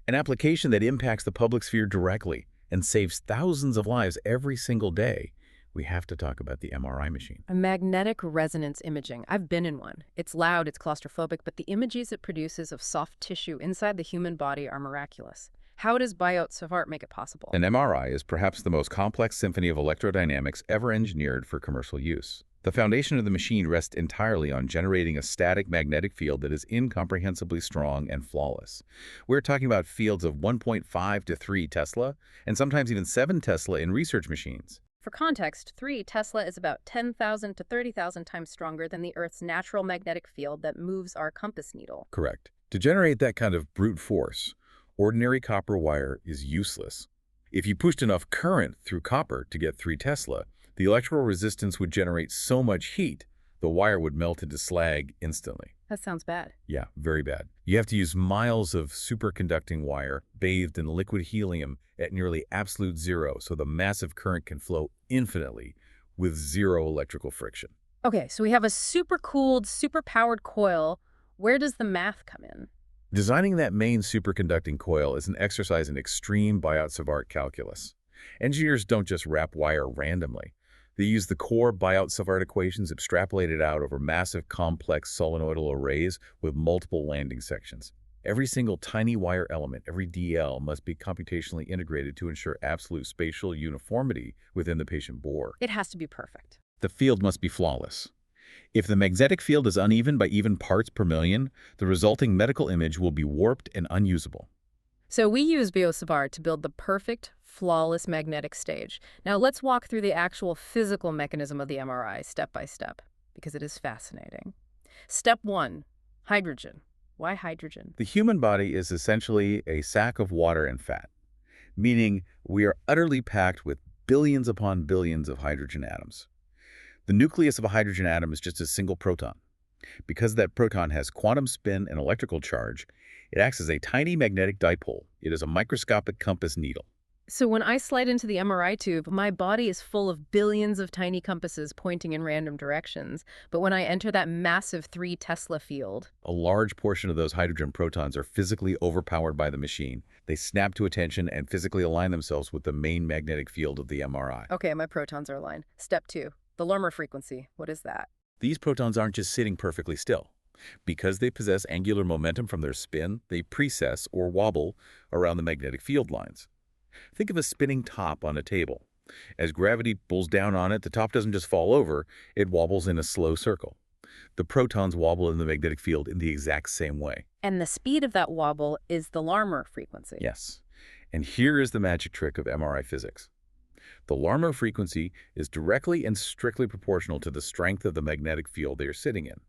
an application that impacts the public sphere directly and saves thousands of lives every single day, we have to talk about the MRI machine. A magnetic resonance imaging. I've been in one. It's loud, it's claustrophobic, but the images it produces of soft tissue inside the human body are miraculous. How does biot-savart make it possible? An MRI is perhaps the most complex symphony of electrodynamics ever engineered for commercial use. The foundation of the machine rests entirely on generating a static magnetic field that is incomprehensibly strong and flawless. We're talking about fields of 1.5 to 3 Tesla, and sometimes even 7 Tesla in research machines. For context, 3 Tesla is about 10,000 to 30,000 times stronger than the Earth's natural magnetic field that moves our compass needle. Correct. To generate that kind of brute force, ordinary copper wire is useless. If you pushed enough current through copper to get 3 Tesla, the electrical resistance would generate so much heat, the wire would melt into slag instantly. That sounds bad. Yeah, very bad. You have to use miles of superconducting wire bathed in liquid helium at nearly absolute zero so the massive current can flow infinitely with zero electrical friction. Okay, so we have a super-cooled, super-powered coil. Where does the math come in? Designing that main superconducting coil is an exercise in extreme biot-savart calculus. Engineers don't just wrap wire randomly. They use the core biot-savart equations extrapolated out over massive complex solenoidal arrays with multiple landing sections. Every single tiny wire element, every DL, must be computationally integrated to ensure absolute spatial uniformity within the patient bore. It has to be perfect. The field must be flawless. If the magnetic field is uneven by even parts per million, the resulting medical image will be warped and unusable. So we use biot to build the perfect, flawless magnetic stage. Now let's walk through the actual physical mechanism of the MRI step by step, because it is fascinating. Step 1, hydrogen. Why hydrogen? The human body is essentially a sack of water and fat, meaning we are utterly packed with billions upon billions of hydrogen atoms. The nucleus of a hydrogen atom is just a single proton. Because that proton has quantum spin and electrical charge, it acts as a tiny magnetic dipole. It is a microscopic compass needle. So when I slide into the MRI tube, my body is full of billions of tiny compasses pointing in random directions. But when I enter that massive 3 Tesla field, A large portion of those hydrogen protons are physically overpowered by the machine. They snap to attention and physically align themselves with the main magnetic field of the MRI. okay, my protons are aligned. Step 2, the Larmor frequency. What is that? These protons aren't just sitting perfectly still. Because they possess angular momentum from their spin, they precess or wobble around the magnetic field lines. Think of a spinning top on a table. As gravity pulls down on it, the top doesn't just fall over, it wobbles in a slow circle. The protons wobble in the magnetic field in the exact same way. And the speed of that wobble is the Larmor frequency. Yes. And here is the magic trick of MRI physics. The Larmor frequency is directly and strictly proportional to the strength of the magnetic field they are sitting in.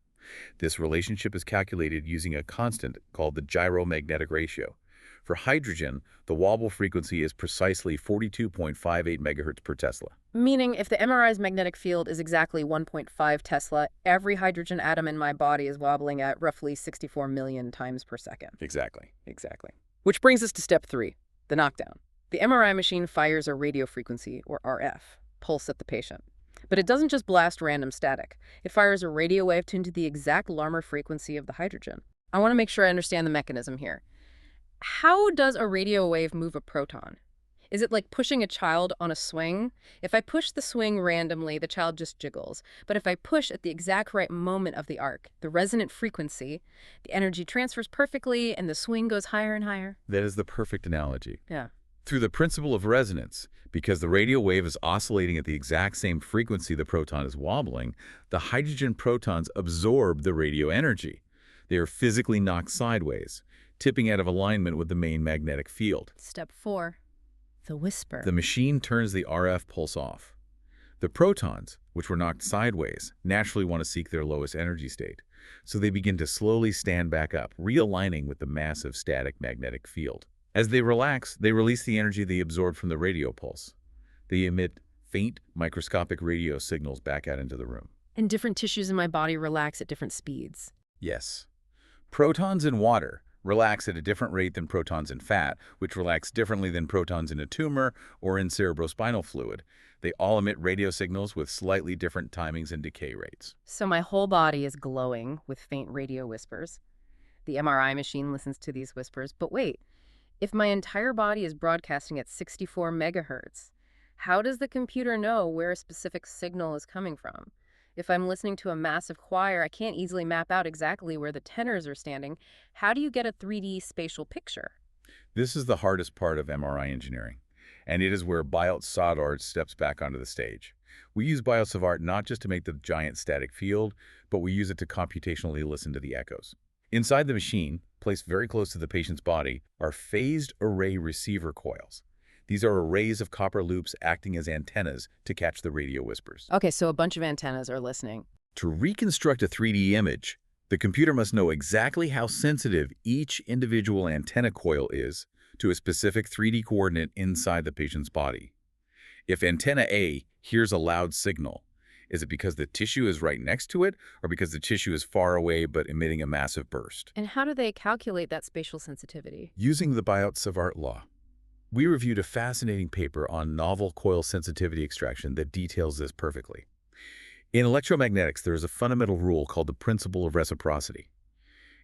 This relationship is calculated using a constant called the gyromagnetic ratio. For hydrogen, the wobble frequency is precisely 42.58 megahertz per Tesla. Meaning, if the MRI's magnetic field is exactly 1.5 Tesla, every hydrogen atom in my body is wobbling at roughly 64 million times per second. Exactly. Which brings us to step 3, the knockdown. The MRI machine fires a radio frequency, or RF, pulse at the patient. But it doesn't just blast random static. It fires a radio wave tuned to the exact Larmor frequency of the hydrogen. I want to make sure I understand the mechanism here. How does a radio wave move a proton? Is it like pushing a child on a swing? If I push the swing randomly, the child just jiggles. But if I push at the exact right moment of the arc, the resonant frequency, the energy transfers perfectly and the swing goes higher and higher. That is the perfect analogy. Yeah. Through the principle of resonance, because the radio wave is oscillating at the exact same frequency the proton is wobbling, the hydrogen protons absorb the radio energy. They are physically knocked sideways, tipping out of alignment with the main magnetic field. Step 4, the whisper. The machine turns the RF pulse off. The protons, which were knocked sideways, naturally want to seek their lowest energy state, so they begin to slowly stand back up, realigning with the massive static magnetic field. As they relax, they release the energy they absorbed from the radio pulse. They emit faint, microscopic radio signals back out into the room. And different tissues in my body relax at different speeds. Yes. Protons in water relax at a different rate than protons in fat, which relax differently than protons in a tumor or in cerebrospinal fluid. They all emit radio signals with slightly different timings and decay rates. So my whole body is glowing with faint radio whispers. The MRI machine listens to these whispers. But wait, if my entire body is broadcasting at 64 megahertz, how does the computer know where a specific signal is coming from? If I'm listening to a massive choir, I can't easily map out exactly where the tenors are standing. How do you get a 3D spatial picture? This is the hardest part of MRI engineering, and it is where biot savart steps back onto the stage. We use biot savart not just to make the giant static field, but we use it to computationally listen to the echoes. Inside the machine, placed very close to the patient's body, are phased array receiver coils. These are arrays of copper loops acting as antennas to catch the radio whispers. Okay, so a bunch of antennas are listening. To reconstruct a 3D image, the computer must know exactly how sensitive each individual antenna coil is to a specific 3D coordinate inside the patient's body. If antenna A hears a loud signal, is it because the tissue is right next to it, or because the tissue is far away but emitting a massive burst? And how do they calculate that spatial sensitivity? Using the biot savart law. We reviewed a fascinating paper on novel coil sensitivity extraction that details this perfectly. In electromagnetics, there is a fundamental rule called the principle of reciprocity.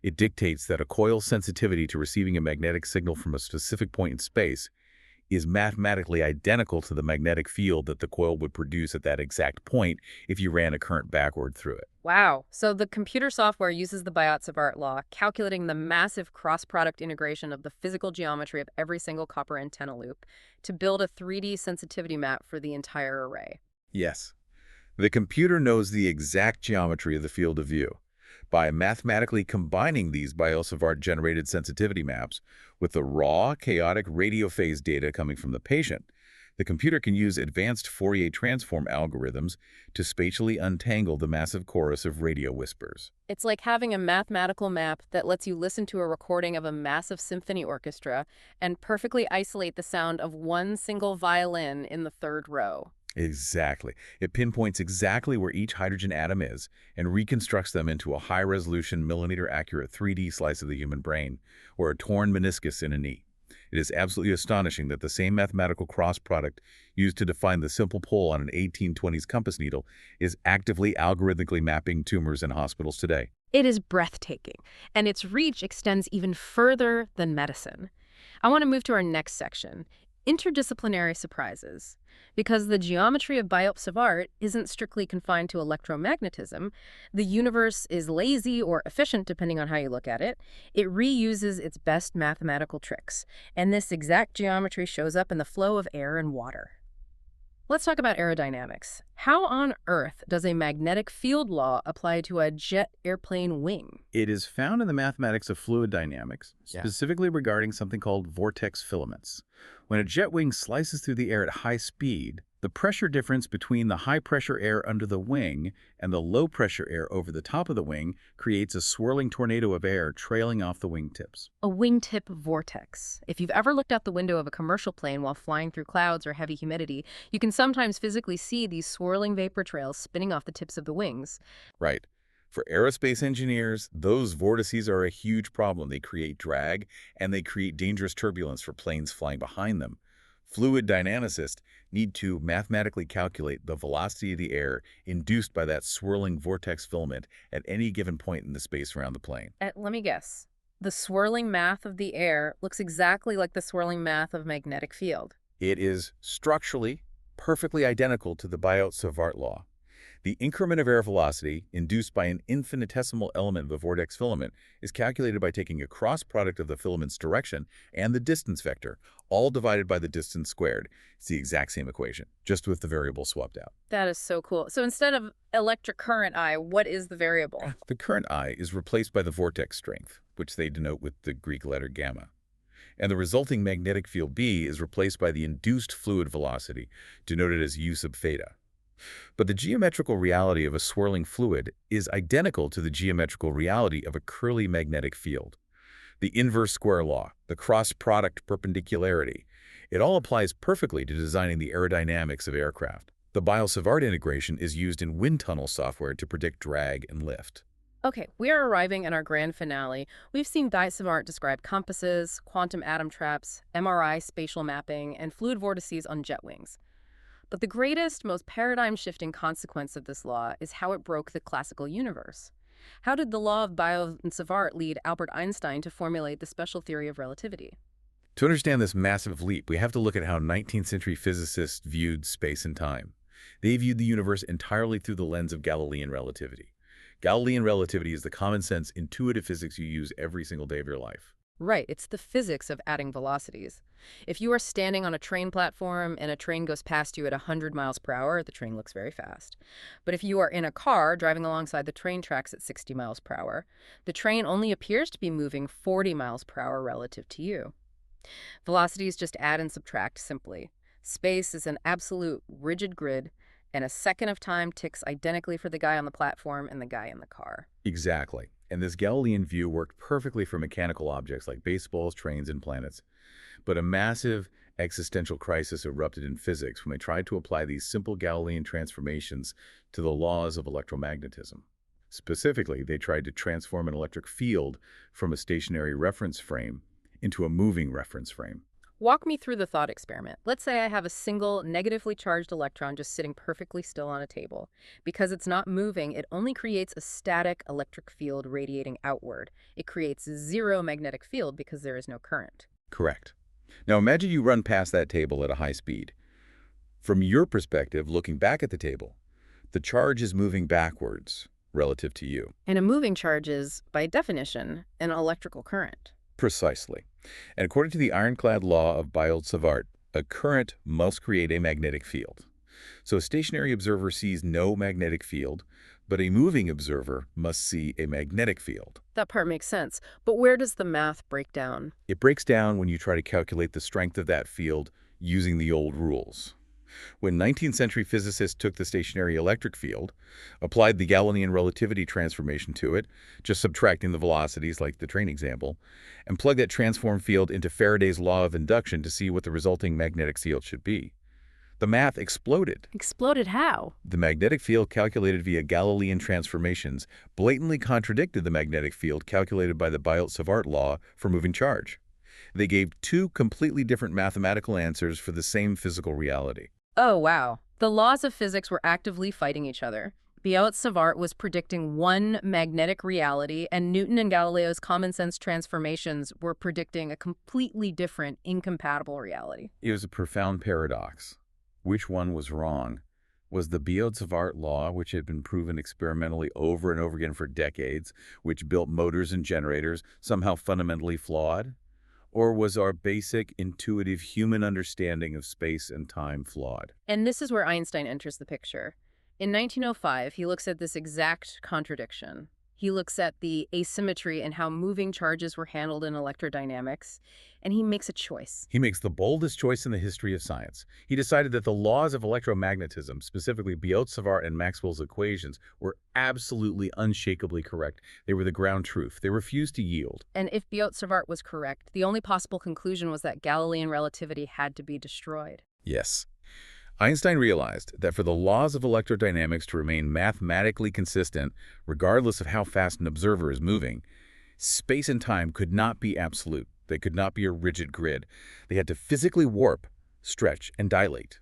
It dictates that a coil's sensitivity to receiving a magnetic signal from a specific point in space is mathematically identical to the magnetic field that the coil would produce at that exact point if you ran a current backward through it. Wow. So the computer software uses the biot savart law, calculating the massive cross-product integration of the physical geometry of every single copper antenna loop to build a 3D sensitivity map for the entire array. Yes. The computer knows the exact geometry of the field of view. By mathematically combining these biot-savart-generated sensitivity maps with the raw, chaotic radio phase data coming from the patient, the computer can use advanced Fourier transform algorithms to spatially untangle the massive chorus of radio whispers. It's like having a mathematical map that lets you listen to a recording of a massive symphony orchestra and perfectly isolate the sound of one single violin in the third row. Exactly. It pinpoints exactly where each hydrogen atom is and reconstructs them into a high-resolution, millimeter-accurate 3D slice of the human brain, or a torn meniscus in a knee. It is absolutely astonishing that the same mathematical cross-product used to define the simple pole on an 1820s compass needle is actively algorithmically mapping tumors in hospitals today. It is breathtaking, and its reach extends even further than medicine. I want to move to our next section, interdisciplinary surprises. Because the geometry of biot-savart isn't strictly confined to electromagnetism, the universe is lazy or efficient depending on how you look at it. It reuses its best mathematical tricks, and this exact geometry shows up in the flow of air and water. Let's talk about aerodynamics. How on earth does a magnetic field law apply to a jet airplane wing? It is found in the mathematics of fluid dynamics, specifically regarding something called vortex filaments. When a jet wing slices through the air at high speed, the pressure difference between the high-pressure air under the wing and the low-pressure air over the top of the wing creates a swirling tornado of air trailing off the wingtips. A wingtip vortex. If you've ever looked out the window of a commercial plane while flying through clouds or heavy humidity, you can sometimes physically see these swirling vapor trails spinning off the tips of the wings. Right. For aerospace engineers, those vortices are a huge problem. They create drag, and they create dangerous turbulence for planes flying behind them. Fluid dynamicists need to mathematically calculate the velocity of the air induced by that swirling vortex filament at any given point in the space around the plane. Let me guess. The swirling math of the air looks exactly like the swirling math of magnetic field. It is structurally perfectly identical to the biot-savart law. The increment of air velocity induced by an infinitesimal element of the vortex filament is calculated by taking a cross product of the filament's direction and the distance vector, all divided by the distance squared. It's the exact same equation, just with the variable swapped out. That is so cool. So instead of electric current I, what is the variable? The current I is replaced by the vortex strength, which they denote with the Greek letter gamma. And the resulting magnetic field B is replaced by the induced fluid velocity, denoted as U sub theta. But the geometrical reality of a swirling fluid is identical to the geometrical reality of a curly magnetic field. The inverse square law, the cross-product perpendicularity, it all applies perfectly to designing the aerodynamics of aircraft. The biot-savart integration is used in wind tunnel software to predict drag and lift. Okay, we are arriving at our grand finale. We've seen biot-savart describe compasses, quantum atom traps, MRI spatial mapping, and fluid vortices on jet wings. But the greatest, most paradigm-shifting consequence of this law is how it broke the classical universe. How did the law of biot-savart lead Albert Einstein to formulate the special theory of relativity? To understand this massive leap, we have to look at how 19th century physicists viewed space and time. They viewed the universe entirely through the lens of Galilean relativity. Galilean relativity is the common-sense, intuitive physics you use every single day of your life. Right, it's the physics of adding velocities. If you are standing on a train platform and a train goes past you at 100 miles per hour, the train looks very fast. But if you are in a car driving alongside the train tracks at 60 miles per hour, the train only appears to be moving 40 miles per hour relative to you. Velocities just add and subtract simply. Space is an absolute rigid grid, and a second of time ticks identically for the guy on the platform and the guy in the car. Exactly. And this Galilean view worked perfectly for mechanical objects like baseballs, trains, and planets. But a massive existential crisis erupted in physics when they tried to apply these simple Galilean transformations to the laws of electromagnetism. Specifically, they tried to transform an electric field from a stationary reference frame into a moving reference frame. Walk me through the thought experiment. Let's say I have a single negatively charged electron just sitting perfectly still on a table. Because it's not moving, it only creates a static electric field radiating outward. It creates zero magnetic field because there is no current. Correct. Now imagine you run past that table at a high speed. From your perspective, looking back at the table, the charge is moving backwards relative to you. And a moving charge is, by definition, an electrical current. Precisely. And according to the ironclad law of biot-savart, a current must create a magnetic field. So a stationary observer sees no magnetic field, but a moving observer must see a magnetic field. That part makes sense. But where does the math break down? It breaks down when you try to calculate the strength of that field using the old rules. When 19th century physicists took the stationary electric field, applied the Galilean relativity transformation to it, just subtracting the velocities like the train example, and plugged that transformed field into Faraday's law of induction to see what the resulting magnetic field should be, the math exploded. Exploded how? The magnetic field calculated via Galilean transformations blatantly contradicted the magnetic field calculated by the biot-savart law for moving charge. They gave two completely different mathematical answers for the same physical reality. Oh, wow. The laws of physics were actively fighting each other. Biot-Savart was predicting one magnetic reality, and Newton and Galileo's common sense transformations were predicting a completely different, incompatible reality. It was a profound paradox. Which one was wrong? Was the biot-Savart law, which had been proven experimentally over and over again for decades, which built motors and generators, somehow fundamentally flawed? Or was our basic, intuitive human understanding of space and time flawed? And this is where Einstein enters the picture. In 1905, he looks at this exact contradiction. He looks at the asymmetry in how moving charges were handled in electrodynamics, and he makes a choice. He makes the boldest choice in the history of science. He decided that the laws of electromagnetism, specifically Biot-Savart and Maxwell's equations, were absolutely unshakably correct. They were the ground truth. They refused to yield. And if Biot-Savart was correct, the only possible conclusion was that Galilean relativity had to be destroyed. Yes. Einstein realized that for the laws of electrodynamics to remain mathematically consistent, regardless of how fast an observer is moving, space and time could not be absolute. They could not be a rigid grid. They had to physically warp, stretch, and dilate.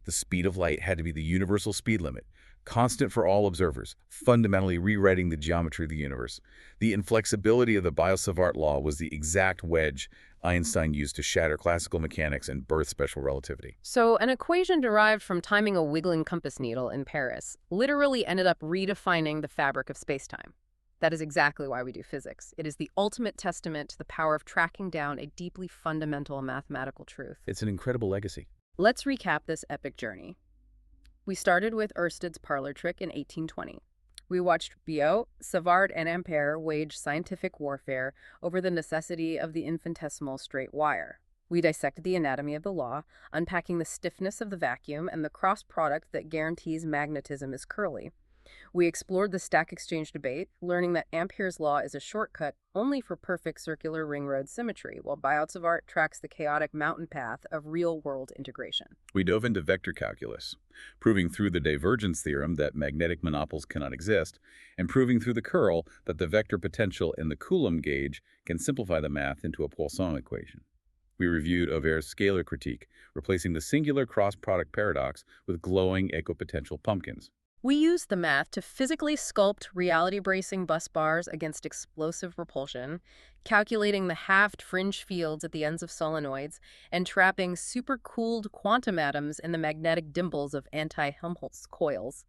The speed of light had to be the universal speed limit, constant for all observers, fundamentally rewriting the geometry of the universe. The inflexibility of the biot-Savart law was the exact wedge Einstein used to shatter classical mechanics and birth special relativity. So an equation derived from timing a wiggling compass needle in Paris literally ended up redefining the fabric of spacetime. That is exactly why we do physics. It is the ultimate testament to the power of tracking down a deeply fundamental mathematical truth. It's an incredible legacy. Let's recap this epic journey. We started with Oersted's parlor trick in 1820. We watched Biot, Savart, and Ampere wage scientific warfare over the necessity of the infinitesimal straight wire. We dissected the anatomy of the law, unpacking the stiffness of the vacuum and the cross product that guarantees magnetism is curly. We explored the stack exchange debate, learning that Ampere's law is a shortcut only for perfect circular ring road symmetry, while Biot-Savart tracks the chaotic mountain path of real-world integration. We dove into vector calculus, proving through the divergence theorem that magnetic monopoles cannot exist, and proving through the curl that the vector potential in the Coulomb gauge can simplify the math into a Poisson equation. We reviewed Auver's scalar critique, replacing the singular cross-product paradox with glowing equipotential pumpkins. We used the math to physically sculpt reality-bracing bus bars against explosive repulsion, calculating the halved fringe fields at the ends of solenoids, and trapping supercooled quantum atoms in the magnetic dimples of anti-Helmholtz coils.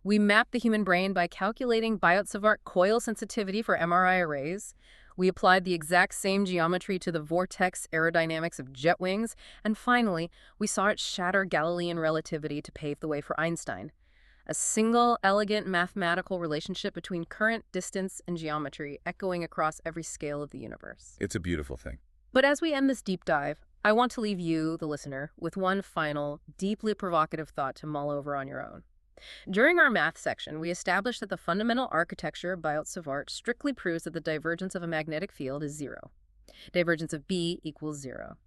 We mapped the human brain by calculating Biot-Savart coil sensitivity for MRI arrays. We applied the exact same geometry to the vortex aerodynamics of jet wings, and finally, we saw it shatter Galilean relativity to pave the way for Einstein. A single, elegant mathematical relationship between current, distance, and geometry echoing across every scale of the universe. It's a beautiful thing. But as we end this deep dive, I want to leave you, the listener, with one final, deeply provocative thought to mull over on your own. During our math section, we established that the fundamental architecture of Biot-Savart strictly proves that the divergence of a magnetic field is zero. Divergence of B equals zero.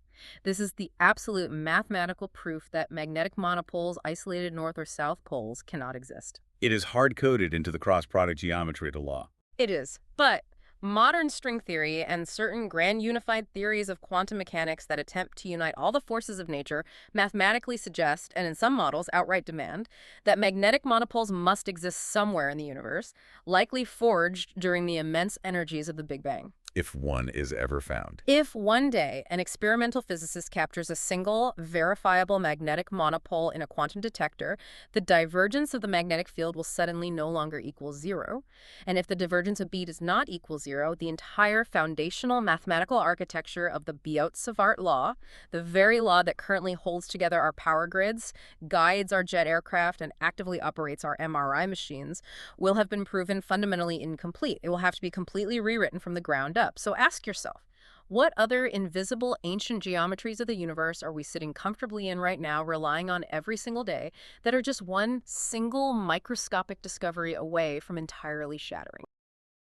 This is the absolute mathematical proof that magnetic monopoles, isolated north or south poles, cannot exist. It is hard-coded into the cross-product geometry of the law. It is. But modern string theory and certain grand unified theories of quantum mechanics that attempt to unite all the forces of nature mathematically suggest, and in some models outright demand, that magnetic monopoles must exist somewhere in the universe, likely forged during the immense energies of the Big Bang. if one is ever found. If one day an experimental physicist captures a single, verifiable magnetic monopole in a quantum detector, the divergence of the magnetic field will suddenly no longer equal zero. And if the divergence of B does not equal zero, the entire foundational mathematical architecture of the biot-savart law, the very law that currently holds together our power grids, guides our jet aircraft, and actively operates our MRI machines, will have been proven fundamentally incomplete. It will have to be completely rewritten from the ground up. So ask yourself, what other invisible ancient geometries of the universe are we sitting comfortably in right now, relying on every single day, that are just one single microscopic discovery away from entirely shattering?